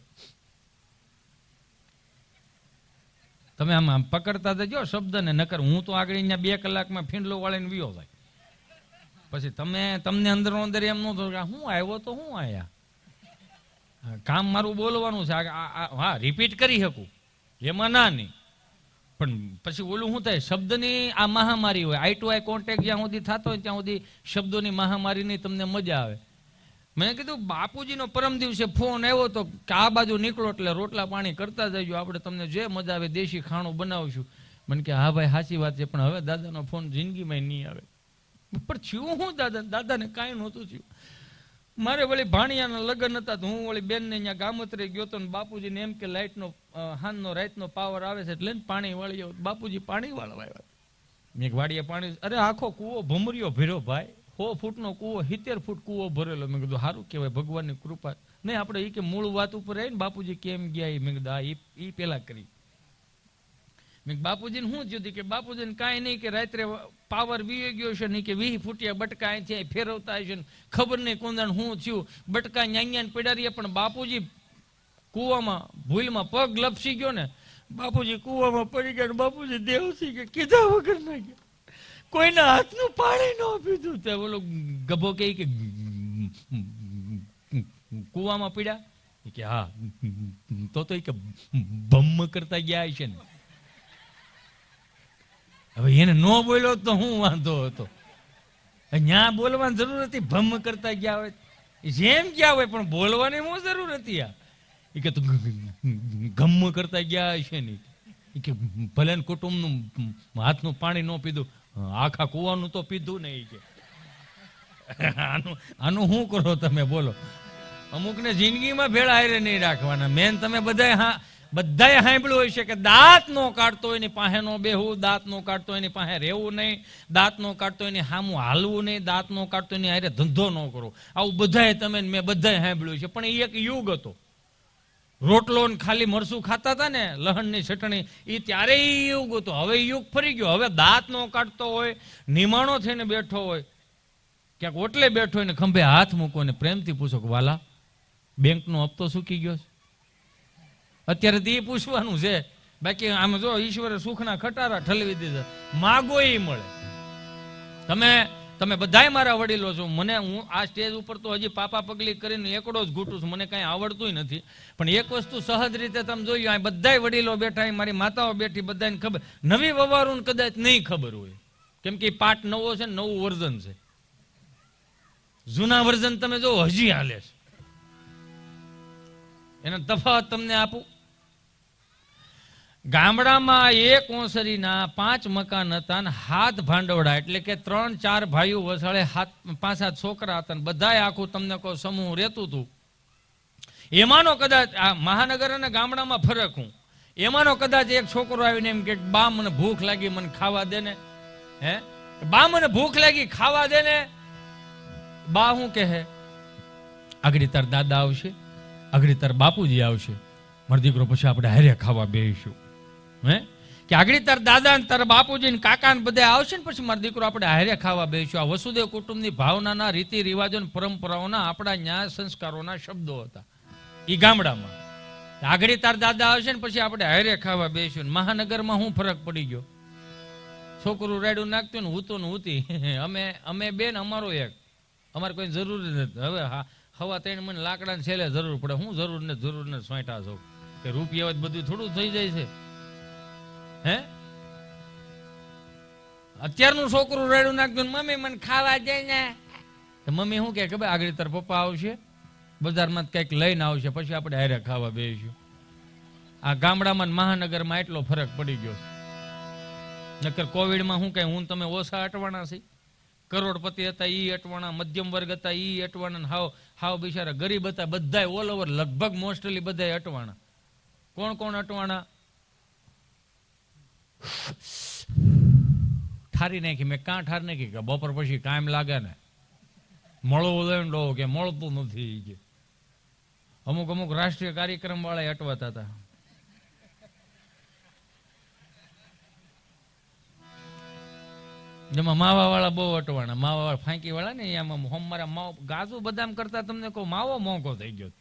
તમે આમ પકડતા જજો શબ્દને, નકર હું તો આગળ અહીંયા 2 કલાકમાં ફીંડલો વાળીને વિયો થાય. પછી તમને અંદર અંદર એમ ન થયું કે હું આવ્યો તો હું આયા. કામ મારું બોલવાનું છે. હા, રિપીટ કરી શકું એમાં ના નહીં, પણ પછી ઓલું શું થાય, શબ્દની આ મહામારી હોય. આઈ ટુ આઈ કોન્ટેક્ટ જ્યાં સુધી થતો હોય ત્યાં સુધી શબ્દોની મહામારીની તમને મજા આવે. મેં કીધું બાપુજીનો પરમ દિવસે ફોન આવ્યો તો કે આ બાજુ નીકળો એટલે રોટલા પાણી કરતા જજો, આપણે તમને જે મજા આવે દેશી ખાણું બનાવશું. મને કે હા ભાઈ સાચી વાત છે, પણ હવે દાદાનો ફોન જિંદગીમાં નહીં આવે. પણ થયું હું દાદાને કાંઈ નહોતું થયું. મારે વળી ભાણિયાના લગ્ન હતા તો હું વળી બેનને અહીંયા ગામત્રે ગયો હતો ને બાપુજીને એમ કે લાઇટનો હાનનો રાતનો પાવર આવે છે એટલે પાણી વાળી આવો. બાપુજી પાણી વાળવા આવ્યા. મેં વાડીએ પાણી, અરે આખો કૂવો ભમરીઓ ભર્યો ભાઈ, 100 ફૂટનો કૂવો, 70 ફૂટ કૂવો ભરેલો. મેં કીધું સારું કહેવાય, ભગવાનની કૃપા. નહીં આપણે એ કે મૂળ વાત ઉપર આવીને બાપુજી કેમ ગયા, મેં કીધું હા એ પેલા કરી. મેં બાપુજીને શું થયું કે બાપુજીને કાંઈ નહીં કે રાત્રે પાવર વી ગયો છે, નહીં કે 20 ફૂટિયા બટકા અહીંથી ફેરવતા હશે ને ખબર નહીં કોંદાણ શું થયું, બટકા ન્યાન્યાને પડ્યા રહ્યા. પણ બાપુજી કૂવામાં ભૂલમાં પગ લપસી ગયો ને, બાપુજી કૂવામાં પડી ગયા. બાપુજી દેવસી કે કીધા વગર ના ગયા, કોઈના હાથનું પાણી ન પીધું. તે બોલો ગભો કે કૂવામાં પીડ્યા કે હા, તો કે ભમ્મ કરતા ગયા છે ને. હવે એને ન બોલ્યો તો હું વાંધો હતો, ત્યાં બોલવાની જરૂર હતી. ભમ્મ કરતા ગયા હોય જેમ ગયા હોય, પણ બોલવાની શું જરૂર હતી? એ કે ગમ્મ કરતા ગયા છે ને, એ કે ભલે કુટુંબનું હાથનું પાણી ન પીધું, આખા કુવાનું તો પીધું નહીં. કે આનું શું કરો તમે બોલો? અમુકને જિંદગીમાં ભેળા હારે નહીં રાખવાના. મેન તમે બધાએ સાંભળ્યું હોય છે કે દાંત નો કાઢતો એની પાસે નો બેહવું, દાંત નો કાઢતો એની પાસે રહેવું નહીં, દાંત નો કાઢતો એની સામું હાલવું નહીં, દાંત નો કાઢતો એની હારે ધંધો ન કરો. આવું બધાએ તમે મેં બધાએ સાંભળ્યું છે. પણ એ એક યુગ હતો. રોટલો ને ખાલી મરસું ખાતા હતા ને, લહણની ચટણી, એ ત્યારે એ યુગ હતો. હવે યુગ ફરી ગયો. હવે દાંત નો કાઢતો હોય, નિમાણો થઈને બેઠો હોય, ક્યાંક ઓટલે બેઠો હોય ને ખંભે હાથ મૂકો ને પ્રેમથી પૂછો કે વાલા બેંકનો હપ્તો સૂકી ગયો છે? અત્યારે તો એ પૂછવાનું છે. બાકી આમ જો ઈશ્વરે સુખના ખટારા ઠલવી દીધા, માગો એ મળે. તમે બધાય મારા વડીલો છો. હું આ સ્ટેજ ઉપર તો હજી પાપા પગલી કરીને એકડો જ ઘૂંટું છું, મને કાંઈ આવડતું નથી. પણ એક વસ્તુ સહજ રીતે તમે જોયું, આ બધાય વડીલો બેઠા, મારી માતાઓ બેઠી, બધાને ખબર. નવી વવારું કદાચ નહીં ખબર હોય, કેમ કે પાઠ નવો છે, નવું વર્ઝન છે. જૂના વર્ઝન તમે જો હજી હાલે છે. એનો તફાવત તમને આપું. ગામડામાં એક ઓસરીના 5 મકાન હતા ને 7 ભાંડવડા, એટલે કે 3-4 ભાઈઓ વસાળે 5-7 છોકરા હતા ને બધાય આખું તમને કહો સમૂહ રહેતું હતું. એમાંનો કદાચ આ મહાનગર અને ગામડામાં ફરક હું, એમાંનો કદાચ એક છોકરો આવીને એમ કે બા મને ભૂખ લાગી, મને ખાવા દે ને. હે બા મને ભૂખ લાગી, ખાવા દે ને. બા શું કહે? આગળ તાર દાદા આવશે, આગળ તાર બાપુજી આવશે, મારો દીકરો પછી આપણે હારે ખાવા બેસીશું. હે કે આગળ તાર દાદા ને તારા બાપુજી ને કાકા ને બધા આવશે ને પછી મારો દીકરો આપણે હારે ખાવા બેસીશું. આ વસુદેવ કુટુંબની ભાવનાના, રીતિ રિવાજો ને પરંપરાઓના, આપણા ન્યાય સંસ્કારોના શબ્દો હતા એ ગામડામાં. આગળ તાર દાદા આવશે ને પછી આપણે હારે ખાવા બેસીશું. મહાનગરમાં શું ફરક પડી ગયો? છોકરું રાડું નાખતું ને હૂતું ને હૂતી, અમે બેન અમારો એક, અમારે કોઈ જરૂર નથી. હવે હવા 3 મને લાકડાને છેલ્લે જરૂર પડે. હું જરૂર ને સોંટા છો કે રૂપિયા બધું થોડું થઈ જાય છે? હે અત્યારનું છોકરું રેડું નાખતું, મમ્મી મને ખાવા દે ને, તો મમ્મી શું કે ભાઈ આગળ તાર પપ્પા આવશે, બજારમાં કંઈક લઈને આવશે, પછી આપણે હારે ખાવા બેસીશું. આ ગામડામાં ને મહાનગરમાં એટલો ફરક પડી ગયો. નકર કોવિડમાં શું કઈ હું તમે ઓછા અટવાણા છે? કરોડપતિ હતા ઈ અટવાણા, મધ્યમ વર્ગ હતા ઈ અટવાણા, હાવ બિચારા ગરીબ હતા બધા ઓલ ઓવર લગભગ મોસ્ટલી બધા અટવાણા. કોણ કોણ અટવાણા? ઠારી નાખી. મેં કાં ઠાર નાખી કે બપોર પછી કાયમ લાગે ને મળવું દો કે મળતું નથી કે અમુક અમુક રાષ્ટ્રીય કાર્યક્રમ વાળા અટવાતા હતા. જેમાં માવા વાળા બહુ અટવાણા, માવા વાળા ફાંકી વાળા ને એમાં મારા માવો ગાજુ બદામ કરતા તમને કહું માવો મોંઘો થઈ ગયો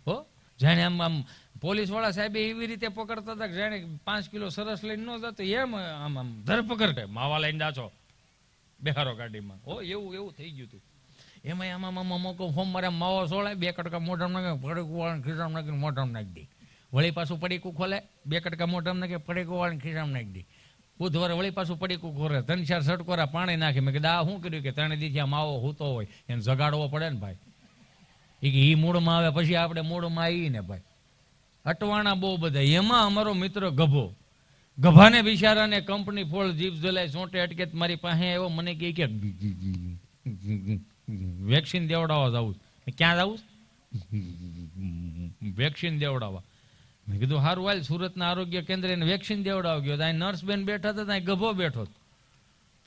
હો. જાણે આમ પોલીસ વાળા સાહેબ એવી રીતે પકડતા હતા કે જાણે 5 કિલો સરસ લઈને ન જતો એમ આમ ધરપકડ કરે, માવા લઈને દાચો બેહારો ગાડીમાં હો, એવું થઈ ગયું હતું. એમાં આમાં મોકો હોમ મારા માવો સોળાય, 2 કટકા મોઢામાં નાખે, પડીકું વાળાને ખિસ્સામાં નાખીને મોઢામાં નાખી દે. વળી પાછું પડીકું ખોલે, 2 કટકા મોઢામાં નાખે, પડીકું વાળાને ખિસ્સામાં નાખી દે. બુધવારે વળી પાછું પડીકું ખોરે, 3-4 સટકોરા પાણી નાખે. મેં કીધું આ શું કર્યું કે 3 દિવસ માવો હૂતો હોય એને જગાડવો પડે ને ભાઈ. એ મૂળમાં આવે પછી આપણે મૂળમાં આવી ને ભાઈ. અટવાણા બહુ બધા. એમાં અમારો મિત્ર ગભો, ગભાને બિચારાને કંપની ફોળ જીભ જલાય સોંટે અટકે. મારી પાસે આવ્યો, મને કહે કે વેક્સિન દેવડાવવા જવું. ક્યાં જવું? વેક્સિન દેવડાવવા. મેં કીધું સારું હાલ સુરતના આરોગ્ય કેન્દ્ર એને વેક્સિન દેવડાવવા ગયો. ત્યાં નર્સ બેન બેઠા હતા, ત્યાં ગભો બેઠો.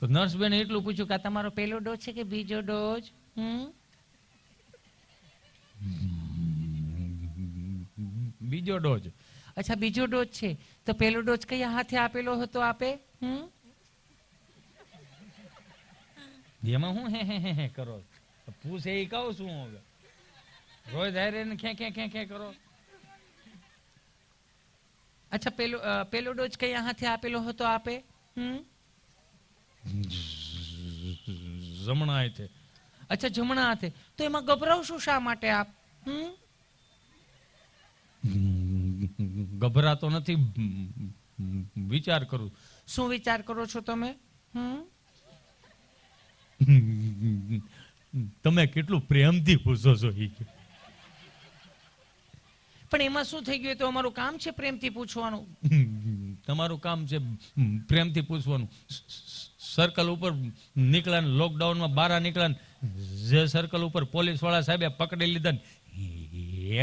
તો નર્સ બેન એટલું પૂછ્યું કે તમારો પહેલો ડોઝ છે કે બીજો ડોઝ? બીજો ડોઝ. અચ્છા બીજો ડોઝ છે, તો પહેલો ડોઝ કયા હાથે આપેલો હતો આપે? એમાં હું હે કરો પૂછે એ કહું છું હવે રોજ હારે ખે કરો. અચ્છા પેલો ડોઝ કયા હાથે આપેલો હતો આપે? જમણા હાથે. અચ્છા જમણા હાથે. તો એમાં ગભરાવશું શા માટે આપ? ગભરાતો નથી, વિચાર કરું. શું વિચાર કરો છો તમે? તમે કેટલું પ્રેમથી પૂછો છો. પણ એમાં શું થઈ ગયું? તો અમારું કામ છે પ્રેમથી પૂછવાનું. તમારું કામ છે પ્રેમથી પૂછવાનું. સર્કલ ઉપર નીકળ્યા, લોકડાઉનમાં બહાર નીકળ્યા, જે સર્કલ ઉપર પોલીસ વાળા સાહેબે પકડી લીધા ને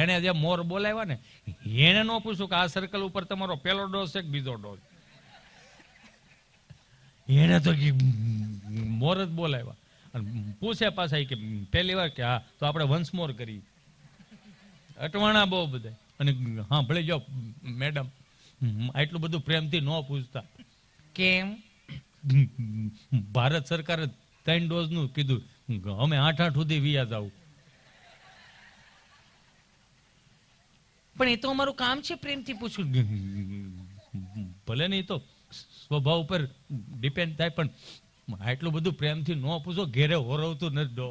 એને જે મોર બોલાવ્યા ને એને ન પૂછું કે આ સર્કલ ઉપર તમારો પહેલો ડોઝ છે કે બીજો ડોઝ. એને તો મોર જ બોલાવ્યા અને પૂછે પાછા કે પહેલી વાર કે હા, તો આપણે વન્સ મોર કરી. અટવાણા બહુ બધા. અને હા ભલે જાઓ મેડમ, આટલું બધું પ્રેમથી ન પૂછતા. કેમ? ભારત સરકારે 3 ડોઝનું કીધું, અમે 8 સુધી વિયા જાવ. પણ એ તો અમારું કામ છે પ્રેમથી પૂછવું. ભલે ને એ તો સ્વભાવ ઉપર ડિપેન્ડ થાય, પણ આટલું બધું પ્રેમથી ન પૂછો. ઘેરે હોરવતું નથી ડો.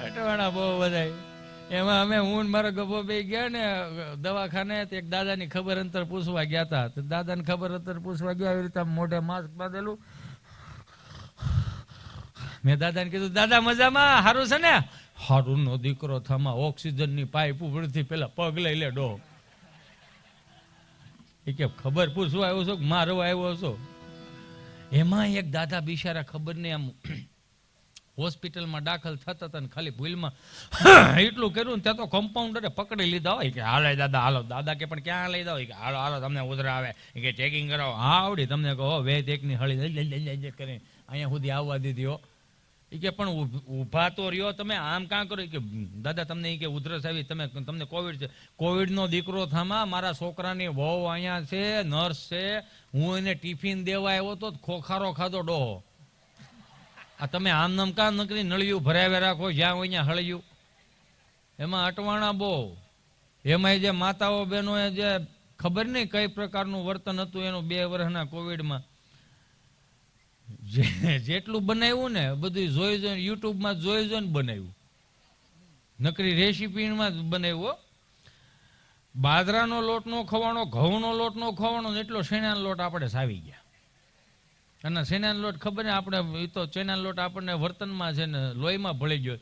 અટવાણા બહુ બધા. એમાં અમે હું મારો ગભો બે ગયા ને દવાખાને, એક દાદાની ખબર અંતર પૂછવા ગયા હતા. તો દાદાને ખબર અંતર પૂછવા ગયા, આવી રીતે મોઢે માસ્ક બાંધેલું. મેં દાદાને કીધું દાદા મજામાં? સારું છે ને? સારું નો દીકરો થામાં ઓક્સિજનની પાઇપ ઉપરથી પેલા પગ લઈ લે ડો. એ કે ખબર પૂછવા આવ્યો છો કે મારવા આવ્યો છો? એમાં એક દાદા બિચારા ખબર નહીં આમ હોસ્પિટલમાં દાખલ થતા હતા ને ખાલી ભૂલમાં એટલું કર્યું ને ત્યાં તો કમ્પાઉન્ડરે પકડી લીધા હોય કે હાલો દાદા હાલો. દાદા કે પણ ક્યાં લઈ દા હોય કે હાલો હાલો તમને ઉધરા આવે કે ચેકિંગ કરાવો. હા આવડી તમને કહો વેદ એકની હળી કરી અહીંયા સુધી આવવા દીધી હો. એ કે પણ ઊભા તો રહ્યો તમે, આમ કાં કરો? કે દાદા તમને એ કે ઉધરસ આવી, તમને કોવિડ છે. કોવિડનો દીકરો થામા, મારા છોકરાની વહુ અહીંયા છે, નર્સ છે, હું એને ટિફિન દેવા આવ્યો તો ખોખારો ખાધો ડોહો. આ તમે આમ નામ કાં નકરી નળિયું ભરાવે રાખો જ્યાં હોય ત્યાં હળિયું. એમાં અટવાણા બહુ. એમાં જે માતાઓ બહેનોએ જે ખબર નહીં કઈ પ્રકારનું વર્તન હતું એનું 2 વર્ષના કોવિડમાં, જેટલું બનાવ્યું ને બધું જોઈ જોઈને યુટ્યુબમાં જોઈ જોઈને બનાવ્યું. નકરી રેસીપીમાં જ બનાવ્યું. બાજરાનો લોટ નો ખવાણો, ઘઉંનો લોટ નો ખવાણો, એટલો શેણાનો લોટ આપણે સાવી ગયા. અને ચેનાનો લોટ ખબર ને આપણે એ તો ચેનાનો લોટ આપણને વર્તનમાં છે ને લોહીમાં ભળી ગયો.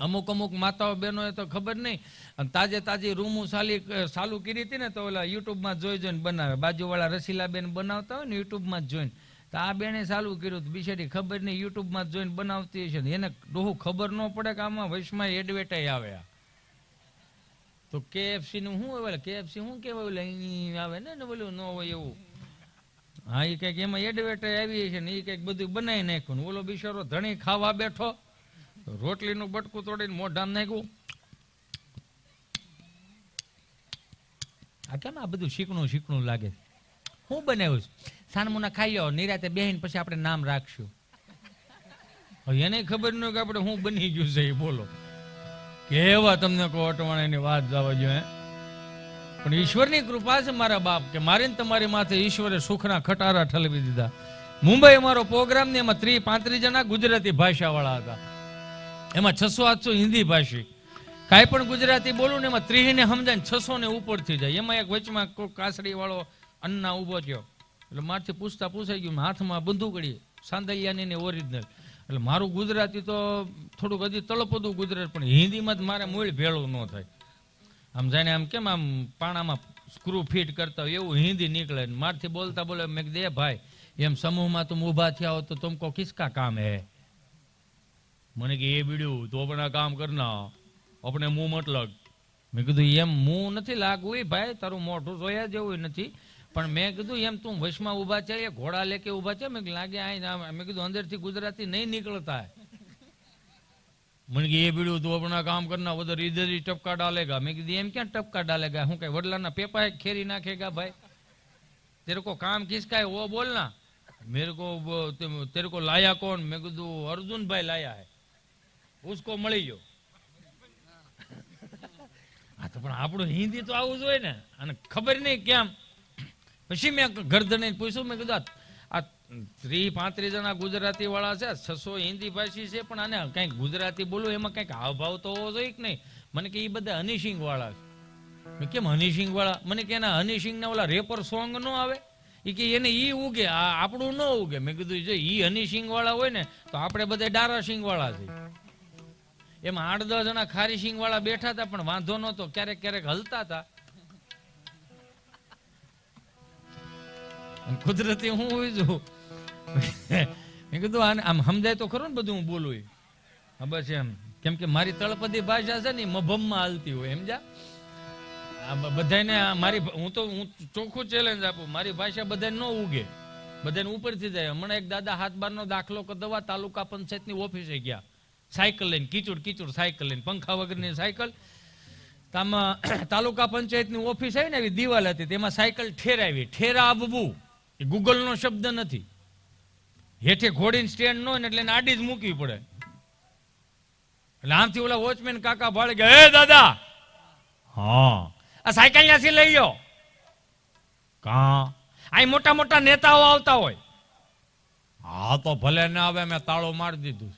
અમુક અમુક માતાઓ બહેનોએ તો ખબર નહીં, તાજી રૂમું ચાલુ કરી હતી ને તો ઓલા યુટ્યુબમાં જોઈને બનાવે. બાજુવાળા રસીલાબેન બનાવતા હોય ને યુટ્યુબમાં જોઈને, તો આ બેને ચાલુ કર્યું હતું. બિચારી ખબર નહીં યુટ્યુબમાં જોઈને બનાવતી હશે ને એને ડોહું ખબર ન પડે કે આમાં વૈશમાં એડવર્ટાઈઝ આવે. તો KFC નું શું હોય, KFC શું કહેવાય ઓલે અહીં આવે ને બોલું ન હોય એવું. હા એ કંઈક એમાં એડવર્ટાઈઝ આવી છે ને એ કંઈક બધું બનાવી નાખ્યું ને ઓલો બિચારો ધણી ખાવા બેઠો, રોટલીનું બટકું તોડીને મોઢામાં નાખ્યું. આ કેમ આ બધું શીકણું લાગે? હું બનાવ્યું સાનમુના ખાઈ લો, નિરાતે બેહીને પછી આપણે નામ રાખશું. એને ખબર ન કે આપણે હું બની ગયું છે એ. બોલો કેવા તમને કહો અટવાણાની વાત જવા જોઈએ. પણ ઈશ્વરની કૃપા છે મારા બાપ કે મારી ને તમારી માથે ઈશ્વરે સુખના ખટારા ઠલવી દીધા. મુંબઈ અમારો પ્રોગ્રામ ને એમાં 30-35 જણા ગુજરાતી ભાષા વાળા હતા. એમાં 600-800 હિન્દી ભાષી. કાંઈ પણ ગુજરાતી બોલું ને એમાં 30 ને સમજાય 600 ને ઉપર થઈ જાય. એમાં એક વચમાં કોઈ કાસડી વાળો અન્ના ઉભો થયો એટલે મારથી પૂછાઈ ગયું, હાથમાં બંદૂકડી સાંદલિયાની ને ઓરિજિનલ. એટલે મારું ગુજરાતી તો થોડુંક હજી તળપદું ગુજરાત, પણ હિન્દીમાં જ મારે મૂળ ભેળું ન થાય. આમ જાણે આમ કેમ આમ પાણામાં સ્ક્રૂ ફિટ કરતા હોય એવું હિન્દી નીકળે. મારથી બોલતા બોલે મેં કીધું એ ભાઈ એમ સમૂહમાં તુમ ઊભા થયા હો તો તુમકો કિસકા કામ હે? મને કે એ બીડ્યું તો પણ કામ કરના આપણે મું મતલબ. મેં કીધું એમ મું નથી લાગવું ભાઈ, તારું મોઢું જોયા જેવું નથી, પણ મેં કીધું એમ તું વશમાં ઊભા છે એ ઘોડા લેકે ઊભા છે? મેં લાગે આ મેં કીધું અંદરથી ગુજરાતી નહીં નીકળતા. મને કે એ બીડ્યું તું अपना काम करना उधर इधर ही टपका डालेगा. मैं कहा एम क्या टपका डालेगा? हूँ क्या वडलाना पेपा है खेरी नाखेगा? भाई तेरे को काम किसका है वो बोलना. मेरे को तेरे को लाया कौन? मैं कहा अर्जुन भाई लाया है, उसको मળી ગયો. આ તો પણ આપણું હિન્દી તો આવું જ હોય ને. અને ખબર નહીં કેમ પછી મેં ગરદને પૂછ્યું, મેં કીધું આ 30-35 જણા ગુજરાતી વાળા છે, 600 હિન્દી ભાષી છે, પણ આને કંઈક ગુજરાતી બોલું એમાં કંઈક હાવભાવ તો હોવો જોઈએ કે નહીં? મને કે એ બધા હનીસિંગ વાળા છે. મેં કેમ હનીસિંગ વાળા? મને કે એના હનીસિંગ ના ઓલા રેપર સોંગ ન આવે એ કે એને ઈ ઉગે, આપણું ન ઉગે. મેં કીધું જો ઈ હનીસિંગ વાળા હોય ને તો આપણે બધા ડારા સિંગ વાળા છે. એમાં 8-10 જણા ખારી સિંગ વાળા બેઠા હતા, પણ વાંધો નહોતો, ક્યારેક ક્યારેક હલતા હતા. કુદરતી હું હોય છું. મેં કીધું આમ સમજાય તો ખરું ને બધું હું બોલું. હા બસ એમ, કેમ કે મારી તળપદી ભાષા છે ને મભમમાં હાલતી હોય એમ. જા બધાને મારી હું ચોખ્ખું ચેલેન્જ આપું, મારી ભાષા બધાને ન ઉગે, બધાને ઉપરથી જાય. હમણાં એક દાદા 7-12 દાખલો કદવા તાલુકા પંચાયતની ઓફિસે ગયા, સાયકલ લઈને, કીચુડ સાયકલ લઈને, પંખા વગરની સાયકલ. આમાં તાલુકા પંચાયતની ઓફિસ આવી ને એવી દિવાલ હતી, તેમાં સાયકલ ઠેરાવી. ઠેરાવવું એ ગૂગલનો શબ્દ નથી. હેઠે ઘોડીને સ્ટેન્ડ ન હોય ને એટલે એને આડી જ મૂકવી પડે. એટલે આમથી ઓલા વોચમેન કાકા ભાળે ગયા, હે દાદા, હા આ સાયકલ ત્યાંથી લઈ લો. કા અહીં મોટા મોટા નેતાઓ આવતા હોય. હા તો ભલે ના આવે, મેં તાળો મારી દીધું.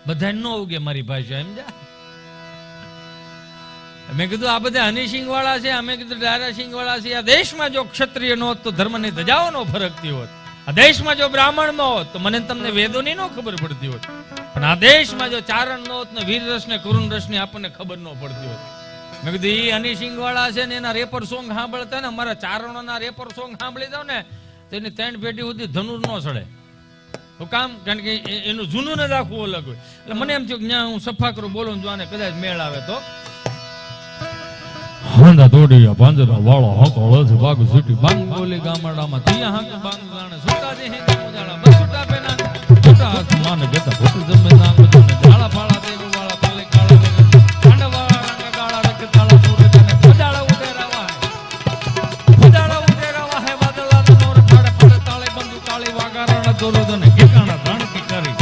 બધા ન ઉગે મારી ભાષા એમ. જા મેં કીધું આ બધા હનીસિંગ વાળા છે, અમે કીધું ડારા સિંગ વાળા છે. આ દેશમાં જો ક્ષત્રિય નો હોત તો ધર્મની ધજાઓનો ફરકતી હોત. આ દેશમાં જો બ્રાહ્મણ નો હોત તો મને તમને વેદોની નો ખબર પડતી હોત. પણ આ દેશમાં જો ચારણ નો હોત ને વીર રસ ને કરુણ રસ ની આપણને ખબર ન પડતી હોત. મેં કીધું એ હનીસિંગ વાળા છે ને એના રેપર સોંગ સાંભળતા ને અમારા ચારણોના રેપર સોંગ સાંભળી જાવ ને તો એની 3 પેઢી સુધી ધનુર ન ચડે. તો કામ કારણ કે એનું જૂનું ને રાખવું અલગ હોય. એટલે મને એમ થયું કે ત્યાં હું સફા કરું બોલું જો આને કદાચ મેળ આવે તો. હાંડા દોડિયા પાંજરા વાળો હકોળો છે બાગ સુટી બાંગ બોલી ગામડામાં તિયા હાક બાંગ ગાણે સુટા દે હે મોજાળા બસુટા પેના સુટા આસમાન ગતા ભૂત જમે નાંગ બને જાળા ફાળા દેવ વાળા પાલે કાળા દેવ કાંડવા રંગ કાળા રક કાળા પૂરે કને ખોજાળા ઉડેરાવા હે વાદળા નોર ઠાડે પડે તાળે બંદુ કાળી વાગારાના દોરો દને કેકાણા ધણકી કરી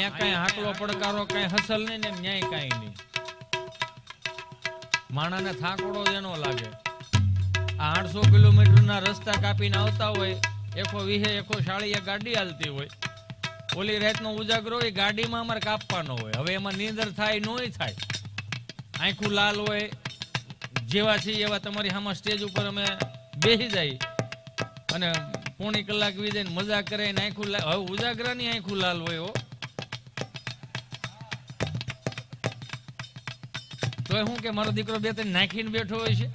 અહીંયા કઈ હાકલો પડકારો કઈ હસલ નહીં ને ન્યાય કઈ નહીં. માણાને થાકોડો જ એનો લાગે. આ 800 કિલોમીટરના રસ્તા કાપીને આવતા હોય, એકો વિહે એકો શાળીએ ગાડી હાલતી હોય, ઓલી રાતનો ઉજાગરો હોય ગાડીમાં અમારે કાપવાનો હોય. હવે એમાં નીંદર થાય નોય થાય, આંખું લાલ હોય, જેવા છીએ એવા તમારી સામે સ્ટેજ ઉપર અમે બેસી જાય અને પોણી કલાક વીજે મજા કરે ને આંખું હવે ઉજાગરાની આંખું લાલ હોય. હો તો શું કે મારો દીકરો બે ત્રણ નાખીને બેઠો હોય છે.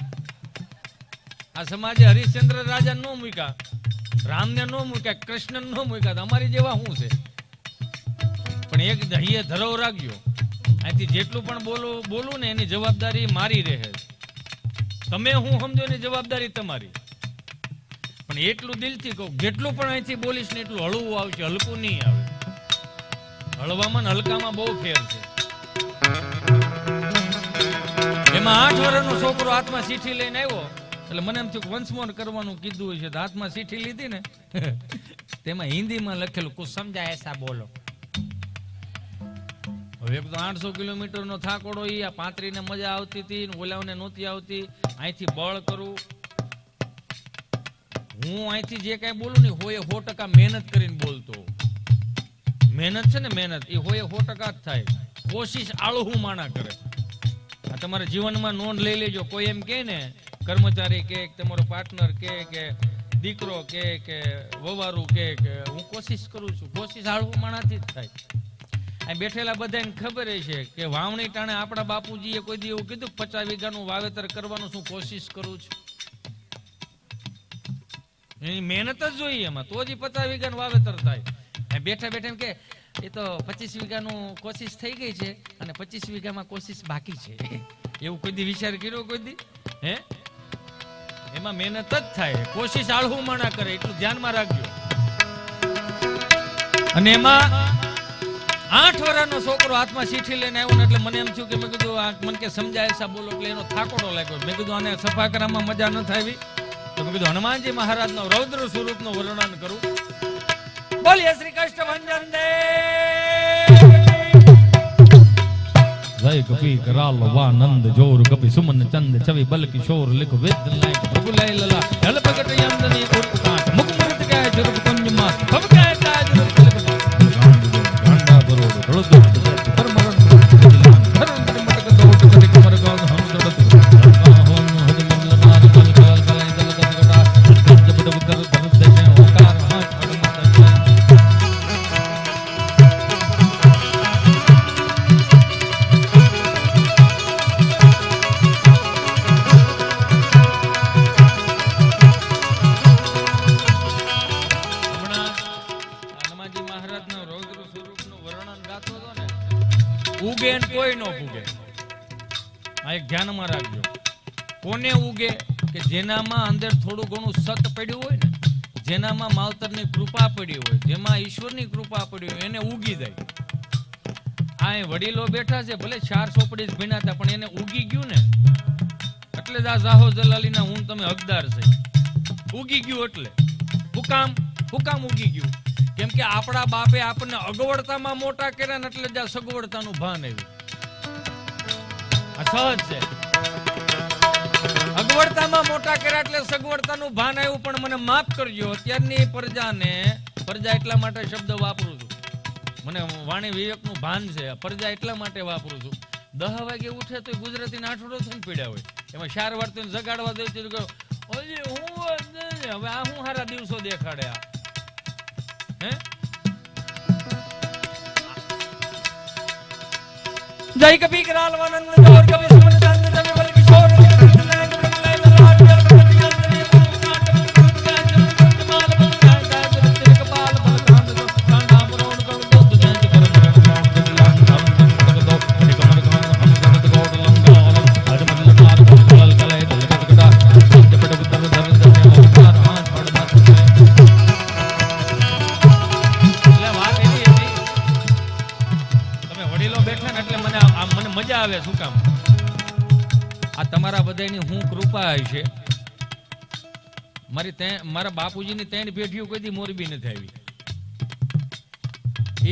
આ સમાજે હરિશ્ચંદ્ર રાજા નો મૂક્યા, રામને નો મૂક્યા, કૃષ્ણ નો મૂક્યા, અમારી જેવા શું છે? પણ એક દહીએ ધરવ રાખ્યો, અહીંથી જેટલું પણ બોલું ને એની જવાબદારી મારી રહે. તમે હું સમજો એની જવાબદારી તમારી. પણ એટલું દિલથી કહું, જેટલું પણ અહીંથી બોલીશ ને એટલું હળવું આવશે, હલકું નહીં આવે. હળવામાં ને હલકામાં બહુ ફેર છે. એમાં 8 વર્ષનો છોકરો હાથમાં ચીઠી લઈને આવ્યો એટલે મને એમ થયું વંશમોન કરવાનું કીધું હોય છે. તો હાથમાં ચીઠી લીધી ને તેમાં હિન્દીમાં લખેલું કુછ સમજાય એસા બોલો. હવે એક તો 800 કિલોમીટરનો થાકોડો, ઈ આ પાંતરીને મજા આવતી હતી ને ઓલાઓને નહોતી આવતી. અહીંથી બળ કરું હું, અહીંથી જે કાંઈ બોલું ને હોય 100% મહેનત કરીને બોલતો. મહેનત છે ને મહેનત એ હોય 100% જ થાય. કોશિશ આળહું માણા કરે. આ તમારા જીવનમાં નોંધ લઈ લેજો. કોઈ એમ કહે ને કર્મચારી કે તમારો પાર્ટનર કે દીકરો કે વવારું કે હું કોશિશ કરું છું, કોશિશ આળહું માણાથી જ થાય. આ બેઠેલા બધાને ખબર છે કે વાવણી ટાણે આપણા બાપુજીએ કોઈ દી એવું કીધું 50 વીઘાનું વાવેતર કરવાનું શું કોશિશ કરું છું? એની મહેનત જ જોઈએ એમાં, તો જ 50 વીઘાનું વાવેતર થાય. બેઠા બેઠા એમ કે એ તો 25 વીઘાનું કોશિશ થઈ ગઈ છે અને 25 વીઘામાં કોશિશ બાકી છે. એવું કોઈ દી વિચાર કર્યો કોઈ દી? હે, એમાં મહેનત જ થાય. કોશિશ આળહું માણા કરે, એટલું ધ્યાનમાં રાખજો. અને એમાં 8 વર્ષનો છોકરો હાથમાં ચીઠી લઈને આવ્યો ને એટલે મને એમ થયું કે મેં કીધું મને કે સમજાય એસા બોલો, એટલે એનો થાકોડો લાગ્યો. મેં કીધું આને સફા કરવામાં મજા ન થાવી તો મેં કીધું હનુમાનજી મહારાજનો રૌદ્ર સ્વરૂપનું વર્ણન કરું. બોલીએ શ્રી કૃષ્ણ ભંજન દેવ જય. કપી કરાલ વાનંદ જોર કપી સુમન ચંદ છવિ બલ કિશોર લિખ વેદ લાયક પ્રભુ લય લલા જલ પ્રગટ યંદની ઉર્કાટ મુખ મુરત કે જુર્ગ કુંજ માં ભવ કે તાજ રૂપ ગાંડા બરોડ રોદ પરમરણ ધરમ મટક દોટ કટક કમર ગાલ હમ દડત હોન હજ મંગલ નાર કલ કલ કલય દલ કટકટા જબ જબ કર ધર દેશે ઓકાર હાથ અડમત ઉગે ને કોઈ નો ઉગે. આ એક ધ્યાનમાં રાખજો. કોને ઉગે કે જેનામાં અંદર થોડું ઘણું સત પડ્યું હોય ને, જેનામાં માવતરની કૃપા પડી હોય, જેમાં ઈશ્વરની કૃપા પડી હોય એને ઉગી જાય. આ વડીલો બેઠા છે ભલે 4 ચોપડી જ ભણ્યા હતા પણ એને ઉગી ગયું ને એટલે જ આ જાહો જલાલીના હું તમે હકદાર છે. ઉગી ગયું એટલે હુકામ ઉગી ગયું? કેમ કે આપણા બાપે આપણને અગવડતામાં મોટા કર્યા ને એટલે જ આ સગવડતાનું ભાન આવ્યું. આ સહજ છે. અગવડતામાં મોટા કર્યા એટલે સગવડતાનું ભાન આવ્યું. પણ મને માફ કરજો, અત્યારની પ્રજા એટલા માટે શબ્દ વાપરું છું, મને વાણી વિવેકનું ભાન છે. પ્રજા એટલા માટે વાપરું છું. 10 વાગે ઉઠે તો ગુજરાતી નાઠોડો થઈને પીડ્યા હોય, એમાં 4 વાર તો જગાડવા દે તો હવે આ હું સારા દિવસો દેખાડ્યા. જય કપી કરાલ વાનંદ જોર કપી સુમન ચંદ જમે બલ કિશોર આવે. શું કામ? આ તમારા બધાની હું કૃપા છે. મારા બાપુજીની 3 પેઢીઓ કોઈ દી મોરબી નથી આવી.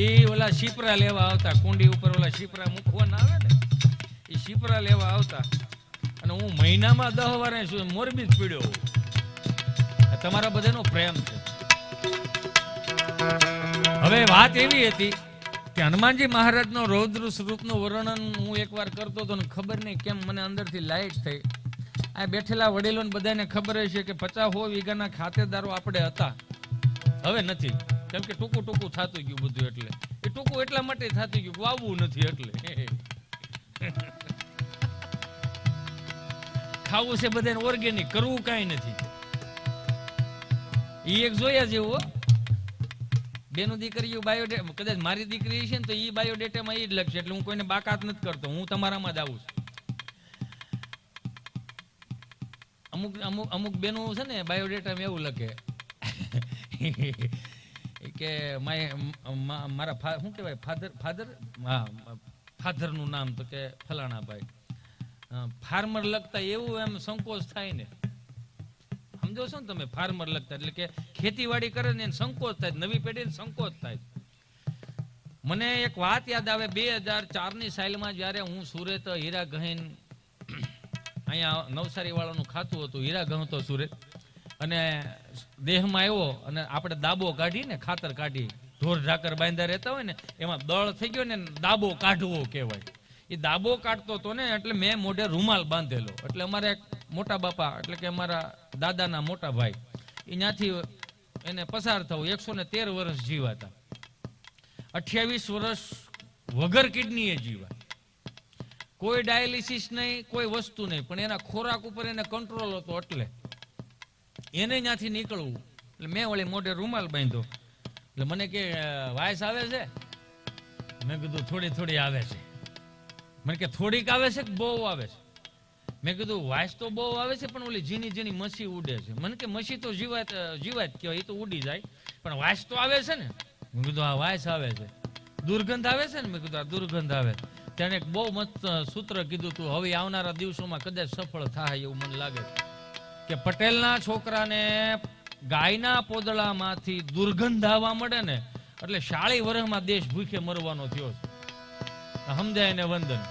એ ઓલા શીપરા લેવા આવતા, કુંડી ઉપર ઓલા શીપરા મૂકવાના આવે ને, એ શીપરા લેવા આવતા. અને હું મહિનામાં 10 વાર છું મોરબી જ પીડ્યો હોઉં. તમારા બધાનો પ્રેમ છે. હવે વાત એવી હતી કે હનુમાનજી મહારાજનો રૌદ્ર સ્વરૂપનું વર્ણન હું એકવાર કરતો હતો ને ખબર નહીં કેમ મને અંદરથી લાઈટ થઈ. આ બેઠેલા વડીલોને બધાને ખબર હશે કે 50 વીઘાના ખાતેદારો આપણે હતા, હવે નથી. કેમ કે ટૂંકું ટૂંકું થતું ગયું બધું. એટલે એ ટૂંકું એટલા માટે થતું ગયું કે વાવવું નથી, એટલે ખાવું છે બધાને ઓર્ગેનિક, કરવું કાંઈ નથી. એ એક જોયા જેવું બેનું દીકરીઓ બાયોડેટા, કદાચ મારી દીકરી છે ને તો એ બાયોડેટામાં એ જ લખશે. એટલે હું કોઈને બાકાત નથી કરતો, હું તમારામાં જ આવું છું. અમુક બેનું છે ને બાયોડેટામાં એવું લખે કે મારા શું કહેવાય ફાધરનું નામ તો કે ફલાણા ભાઈ ફાર્મર લખતા એવું એમ સંકોચ થાય ને. સમજો છો ને તમે? ફાર્મર લખતા એટલે કે ખેતીવાડી કરે ને એને સંકોચ થાય, નવી પેઢીને સંકોચ થાય. મને એક વાત યાદ આવે, 2004ની સાલમાં જ્યારે હું સુરત હીરા ગહીન, અહીંયા નવસારી વાળાનું ખાતું હતું, હીરા ગહ હતો સુરત, અને દેહમાં આવ્યો અને આપણે દાબો કાઢીને ખાતર કાઢી ઢોર ઢાકર બાંધા રહેતા હોય ને એમાં દળ થઈ ગયો ને દાબો કાઢવો કહેવાય. એ દાબો કાઢતો હતો ને એટલે મેં મોઢે રૂમાલ બાંધેલો. એટલે અમારે એક મોટા બાપા એટલે કે અમારા દાદાના મોટા ભાઈ, એ ત્યાંથી એને પસાર થવું, 113 વર્ષ જીવાતા, 28 વર્ષ વગર કિડનીએ જીવા, કોઈ ડાયાલિસિસ નહીં, કોઈ વસ્તુ નહીં, પણ એના ખોરાક ઉપર એને કંટ્રોલ હતો. એટલે એને ત્યાંથી નીકળવું એટલે મેં વળી મોઢે રૂમાલ બાંધ્યો. એટલે મને કે વાયસ આવે છે? મેં કીધું થોડી થોડી આવે છે. મને કે થોડીક આવે છે કે બહુ આવે છે? મેં કીધું વાયસ તો બહુ આવે છે પણ ઓલી ઝીણી ઝીણી મસી ઉડે છે. મને કે મસી તો જીવાત કહેવાય, એ તો ઉડી જાય, પણ વાયસ તો આવે છે ને? મેં કીધું હા વાયસ આવે છે. દુર્ગંધ આવે છે ને? મેં કીધું આ દુર્ગંધ આવે. તેને એક બહુ મસ્ત સૂત્ર કીધું તું, હવે આવનારા દિવસોમાં કદાચ સફળ થાય એવું મને લાગે કે પટેલના છોકરાને ગાયના પોદળામાંથી દુર્ગંધ આવવા મળે ને એટલે 40 વર્ષમાં દેશ ભૂખે મરવાનો થયો છે. સમજાય ને? વંદન.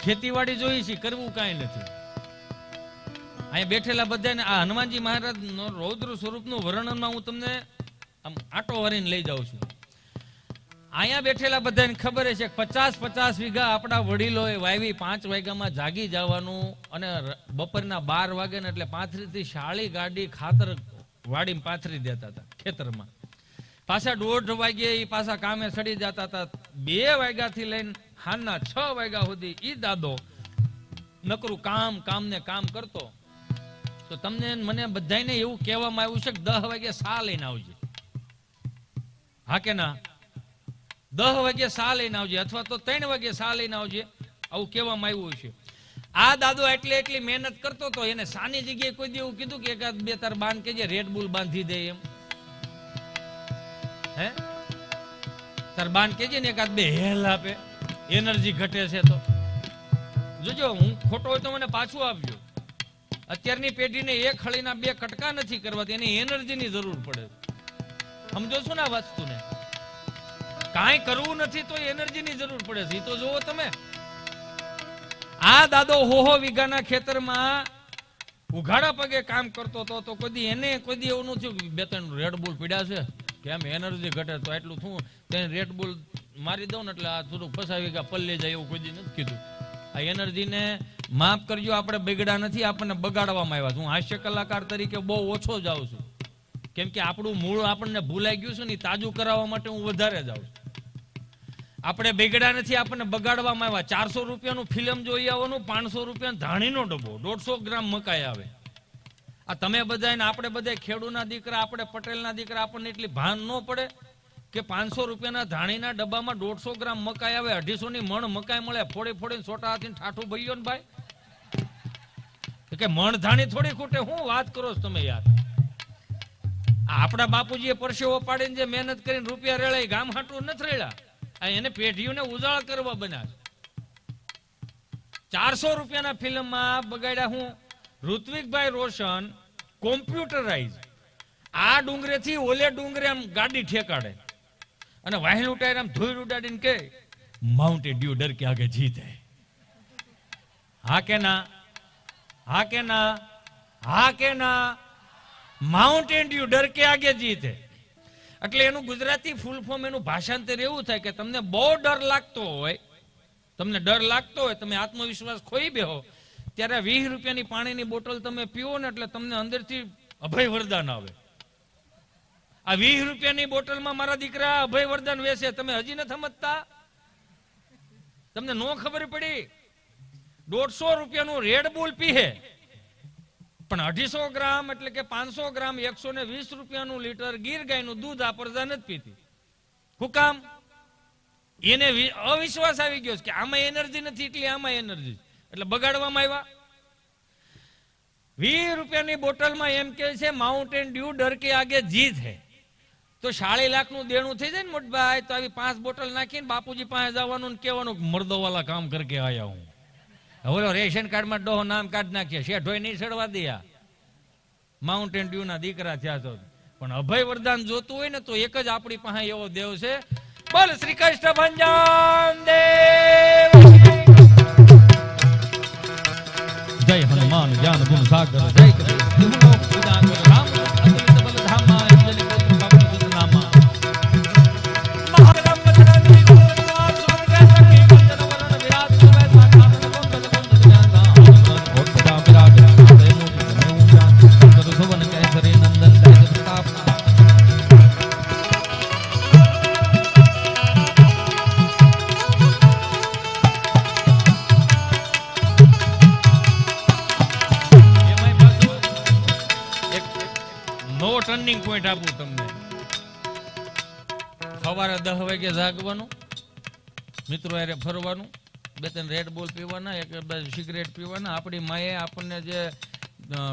ખેતીવાડી જોઈ છે, કરવું કાંઈ નથી. અહીંયા બેઠેલા બધાને આ હનુમાનજી મહારાજ રૌદ્ર સ્વરૂપનું વર્ણનમાં હું તમને આમ આટો વરીને લઈ જાઉં છું. અહીંયા બેઠેલા બધાને ખબર છે 50 વીઘા આપણા વડીલોએ વાવી, 5 વાગ્યામાં જાગી જવાનું અને બપોરના 12 વાગે ને એટલે 35 થી 40 ગાડી ખાતર વાડીમાં પાથરી દેતા હતા ખેતરમાં. પાછા 1:30 વાગ્યે એ પાછા કામે સડી જતા હતા. 2 વાગ્યાથી લઈને હાલના 6 વાગ્યા સુધી ઈ દાદો નકરું કામ ને કામ કરતો. તો તમને મને બધાને એવું કહેવામાં આવ્યું છે કે 10 વાગે સા લઈને આવજે. હા કે ના? 10 વાગે સા લઈને આવજે, અથવા તો 3 વાગે સા લઈને આવજે, આવું કહેવામાં આવ્યું છે. આ દાદો એટલી મહેનત કરતો હતો, એને સાની જગ્યાએ કોઈ દી એવું કીધું કે એકાદ બે તાર બાંધ કેજે રેડ બુલ બાંધી દે એમ? હે તાર બાંધ કેજે ને એકાદ બે હેલ આપે, એનર્જી ઘટે છે તો. જોજો હું ખોટો હોય તો મને પાછું આપજો. અત્યારની પેઢીને એક હળીના 2 કટકા નથી કરવાથી, એની એનર્જીની જરૂર પડે. સમજો છો ને આ વસ્તુને? કાંઈ કરવું નથી તો એનર્જીની જરૂર પડે છે. એ તો જોવો તમે. આ દાદો હોહો વીઘાના ખેતરમાં ઉઘાડા પગે કામ કરતો હતો તો કોઈ દી એવું થયું કે 2-3 રેડ બુલ પીડ્યા છે કે એમ એનર્જી ઘટે તો એટલું શું તેને રેડ બુલ મારી દઉં ને એટલે આ થોડુંક 50 વીઘા પલ્લે જાય એવું કોઈ દી નથી કીધું. આ એનર્જીને માફ કરજો, આપણે બગડા નથી, આપણને બગાડવામાં આવ્યા છે. હું હાસ્ય કલાકાર તરીકે બહુ ઓછો જાઉં છું, કેમ કે આપણું મૂળ આપણને ભૂલાઈ ગયું છે ને તાજું કરાવવા માટે હું વધારે જાઉં છું. આપણે બગડા નથી, આપણને બગાડવામાં આવ્યા. 400 રૂપિયાનું ફિલ્મ જોઈ આવવાનું, 500 રૂપિયાનો ધાણીનો ડબ્બો, 150 ગ્રામ મકાઈ આવે. આ તમે બધા ને આપણે બધા ખેડૂના દીકરા, આપણે પટેલના દીકરા, આપણને એટલી ભાન ન પડે કે 500 રૂપિયાના ધાણીના ડબ્બામાં 150 ગ્રામ મકાઈ આવે, 250 ની મણ મકાઈ મળે. ફોડીને છોટા હાથીને ઠાઠું ભઈયો ને ભાઈ, કે મણ ધાણી થોડી ખૂટે. હું વાત કરો છો તમે યાર? આપણા બાપુજીએ પરસેવો પાડીને જે મહેનત કરીને રૂપિયા રેળાય, ગામ હાટું નથી રેળા, એને પેઢીઓને ઉજાળ કરવા બન્યા. 400 રૂપિયાના ફિલ્મમાં બગાડ્યા હું ઋત્વિકભાઈ રોશન કોમ્પ્યુટરાઇઝ. આ ડુંગરેથી ઓલે ડુંગરે આમ ગાડી ઠેકાડે અને વાહેલું ટાયર આમ ધોઈ ઉડાડીને કે માઉન્ટેન ડ્યુ ડર કે આગે જીત હે. હા કે ના? હા કે ના? હા કે ના? માઉન્ટેન ડ્યુ ડર કે આગે જીત હે. એટલે એનું ગુજરાતી ફૂલ ફોર્મ, એનું ભાષાંતર એવું થાય કે તમને બહુ ડર લાગતો હોય, તમે આત્મવિશ્વાસ ખોઈ બેહો, ત્યારે 20 રૂપિયાની પાણીની બોટલ તમે પીવો ને એટલે તમને અંદરથી અભય વરદાન આવે. આ 20 રૂપિયાની બોટલમાં મારા દીકરા અભય વરદાન વેચે, તમે હજી નથી સમજતા? તમને નો ખબર પડી? 150 રૂપિયાનું રેડ બુલ પીહે, પણ 250 ગ્રામ એટલે કે 500 ગ્રામ 120 રૂપિયાનું લીટર ગીર ગાયનું દૂધ આ પ્રજા નથી પીતી. શું કામ? એને અવિશ્વાસ આવી ગયો કે આમાં એનર્જી નથી, એટલે આમાં એનર્જી, એટલે બગાડવામાં આવ્યા. 20 રૂપિયાની બોટલમાં એમ કે છે માઉન્ટેન ડ્યુ ડર કે આગે જીત હે. તો 40 લાખનું દેણું થઈ જાય ને મોટભાઈ, તો આવી 5 બોટલ નાખીને બાપુજી પાસે જવાનું ને કહેવાનું મર્દો વાલા કામ કરકે આયા હું. હવે રેશન કાર્ડમાં ડોહો નામ કાઢ નાખીએ, શેઠોય નહીં સડવા દયા, માઉન્ટેન ડ્યુ ના દીકરા થયા છો. પણ અભય વરદાન જોતું હોય ને તો એક જ આપણી પાસે એવો દેવ છે. બોલ શ્રી કૃષ્ણ ભંજન દેવ. જય હનુમાન જ્ઞાન ગુણ સાગર, જય કૃષ્ણ રામ અતુલિત બલ ધામા, અંજલિ પુત્ર પવન સુત નામા. મહારામ બજરંગી ગોપાલ સુરગે સખી કંચન વરણ વિરાજ સુવે સાકાનન કુંડલ કુંજ જ્ઞાન ઓટડા વિરાજ તે મોટી ધનું જાન સુંદર સુવન કેસરી નંદન તેજ પ્રતાપ. ટર્નિંગ પોઈન્ટ આપું તમને. સવારે 10 વાગે જાગવાનું, મિત્રો હારે ફરવાનું, 2-3 રેડ બોલ પીવાના, 1 સિગરેટ પીવાના. આપણી માએ આપણને જે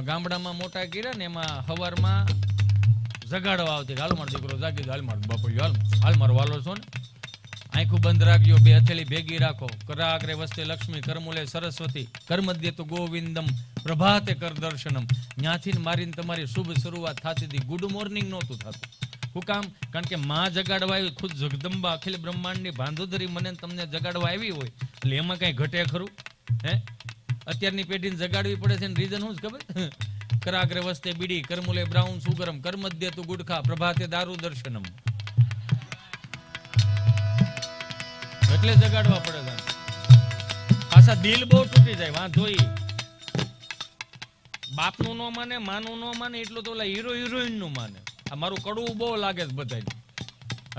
ગામડામાં મોટા કર્યા ને એમાં સવારમાં જગાડવા આવતી, હાલ મારો દીકરો જાગી, હાલ મારો બાપુ, હાલ મારો વાલો છો ને, આંખું બંધ રાખજો, 2 હથેળી ભેગી રાખો, કરાગ્રે વસ્તે લક્ષ્મી, કરમૂલે સરસ્વતી, કર્મધ્ય તો ગોવિંદમ, પ્રભાતે કર દર્શનમ. ત્યાંથી મારીને તમારી શુભ શરૂઆત થતી હતી. ગુડ મોર્નિંગ નહોતું થતું. શું કામ? કારણ કે માં જગાડવા આવી, ખુદ જગદંબા અખિલ બ્રહ્માંડની ભાંધોદરી મને તમને જગાડવા આવી હોય એટલે એમાં કઈ ઘટે ખરું? હે, અત્યારની પેઢીને જગાડવી પડે છે. રીઝન શું ખબર? કરાગ્રે વસ્તે બીડી, કરમૂલે બ્રાઉન સુગરમ, કર્મધ્ય તું ગુડખા, પ્રભાતે દારૂ દર્શનમ. એટલે જગાડવા પડે છે. પાછા દિલ બહુ તૂટી જાય, વાંધો બાપનું નો માને, માનું નો માને, એટલું તો ઓલા હીરો હિરોઈન નું માને. આ મારું કડવું બહુ લાગે છે બધાને,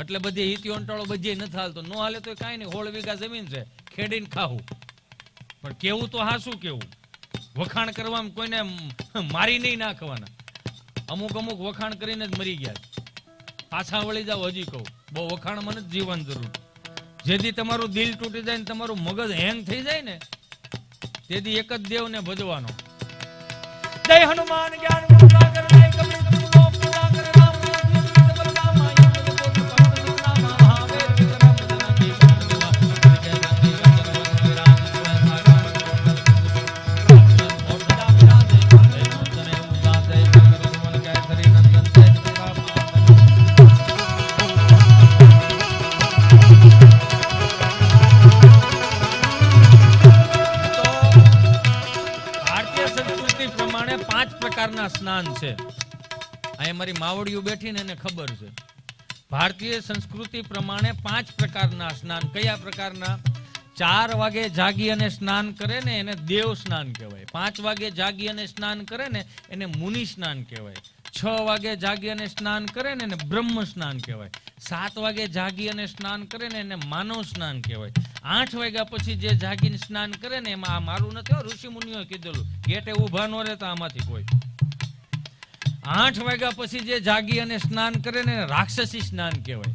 એટલે બધી હિતી અંટાળો બધી નથી હાલતો. નો હાલે તો કાંઈ નહીં, 16 વીઘા જમીન છે, ખેડીને ખાવું. પણ કેવું તો હા શું કેવું? વખાણ કરવામાં કોઈને મારી નહીં નાખવાના. અમુક વખાણ કરીને જ મરી ગયા. પાછા વળી જાવ, હજી કહું, બહુ વખાણ મને જ જીવન જરૂર. જેથી તમારું દિલ તૂટી જાય ને તમારું મગજ હેંગ થઈ જાય ને, તેથી એક જ દેવને ભજવાનો. જય હનુમાન જ્ઞાન ગુણ સાગર, જય કબીર તુમનો પૂરા કરે રામ બલરામા, યમ જગત પવન સુત નામા, મહાવીર વિક્રમ જનકી ગણવિમા, જય ગંગી ગંજન વરણ વિરાજ સુવે સાકાનન ઓટડા વિરાજે, જય નંદને ઉદા, જય શંકર સુમન કેસરી નંદન તેજ પ્રતાપ. પ્રમાણે 5 પ્રકારના સ્નાન છે. અહીંયા મારી માવડીઓ બેઠી ને એને ખબર છે. ભારતીય સંસ્કૃતિ પ્રમાણે 5 પ્રકારના સ્નાન. કયા પ્રકારના? 4 વાગે જાગી અને સ્નાન કરે ને એને દેવ સ્નાન કહેવાય. 5 વાગે જાગી અને સ્નાન કરે ને એને મુનિ સ્નાન કહેવાય. 6 વાગે જાગી અને સ્નાન કરે ને એને બ્રહ્મ સ્નાન કહેવાય. 7 વાગે જાગી અને સ્નાન કરે ને એને માનવ સ્નાન કહેવાય. 8 વાગ્યા પછી જે જાગીને સ્નાન કરે ને એમાં, આ મારું નથી, ઋષિ મુનિઓએ કીધેલું, ગેટે ઉભા ન રહેતા આમાંથી કોઈ. 8 વાગ્યા પછી જે જાગી અને સ્નાન કરે ને રાક્ષસી સ્નાન કહેવાય.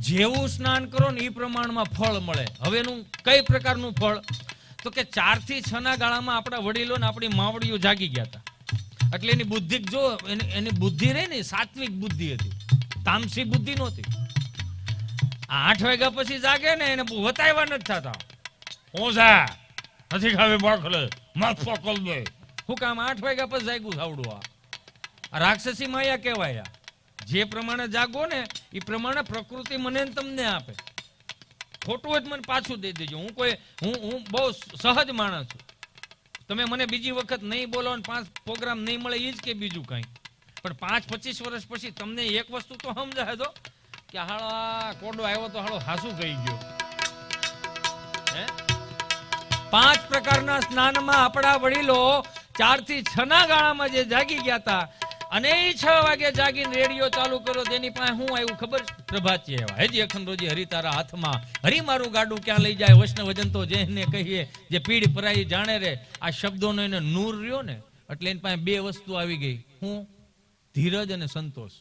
જેવું સ્નાન કરો ને એ પ્રમાણમાં ફળ મળે. હવે એનું કઈ પ્રકારનું ફળ? તો કે 4 થી 6 ના ગાળામાં આપણા વડીલો ને આપણી માવડીઓ જાગી ગયા હતા. એટલે એની બુદ્ધિ જો એની બુદ્ધિ રહી ને સાત્વિક બુદ્ધિ હતી, તામસી બુદ્ધિ નહોતી. 8 વાગ્યા પછી જાગે ને એને વતાવ્યા નથી થતા. ઓઝા નથી ખાવી બાખલે મત પકડ દે. શું કામ? 8 વાગ્યા પછી જાગ્યું થાવડું. આ રાક્ષસી માયા કહેવાય. જે પ્રમાણે જાગો ને એ પ્રમાણે પ્રકૃતિ મને ને તમને આપે. ખોટું હોય તો મને પાછું દઈ દેજો. હું બહુ સહજ માણસ છું. તમે મને બીજી વખત નહીં બોલો ને 5 પ્રોગ્રામ નહીં મળે એ જ કે બીજું કંઈ. પણ 5-25 વર્ષ પછી તમને એક વસ્તુ તો સમજાય દો કે હાળા કોડો આવ્યો તો હાળો હાસુ કહી ગયો. 5 પ્રકારના સ્નાનમાં આપણા વડીલો 4 થી 6 ના ગાળામાં જે જાગી ગયા હતા અને 6 વાગે જાગીને રેડિયો ચાલુ કર્યો. તેની પાસે શું આવ્યું ખબર? પ્રભાતી આવ્યા. હજી અખંડોજી હરી તારા હાથમાં, હરી મારું ગાડું ક્યાં લઈ જાય, વૈષ્ણવજન તો જેને કહીએ, જે પીડ પરાઈ જાણે રે. આ શબ્દોનો એને નૂર રહ્યો ને એટલે એની પાસે 2 વસ્તુ આવી ગઈ. હું? ધીરજ અને સંતોષ.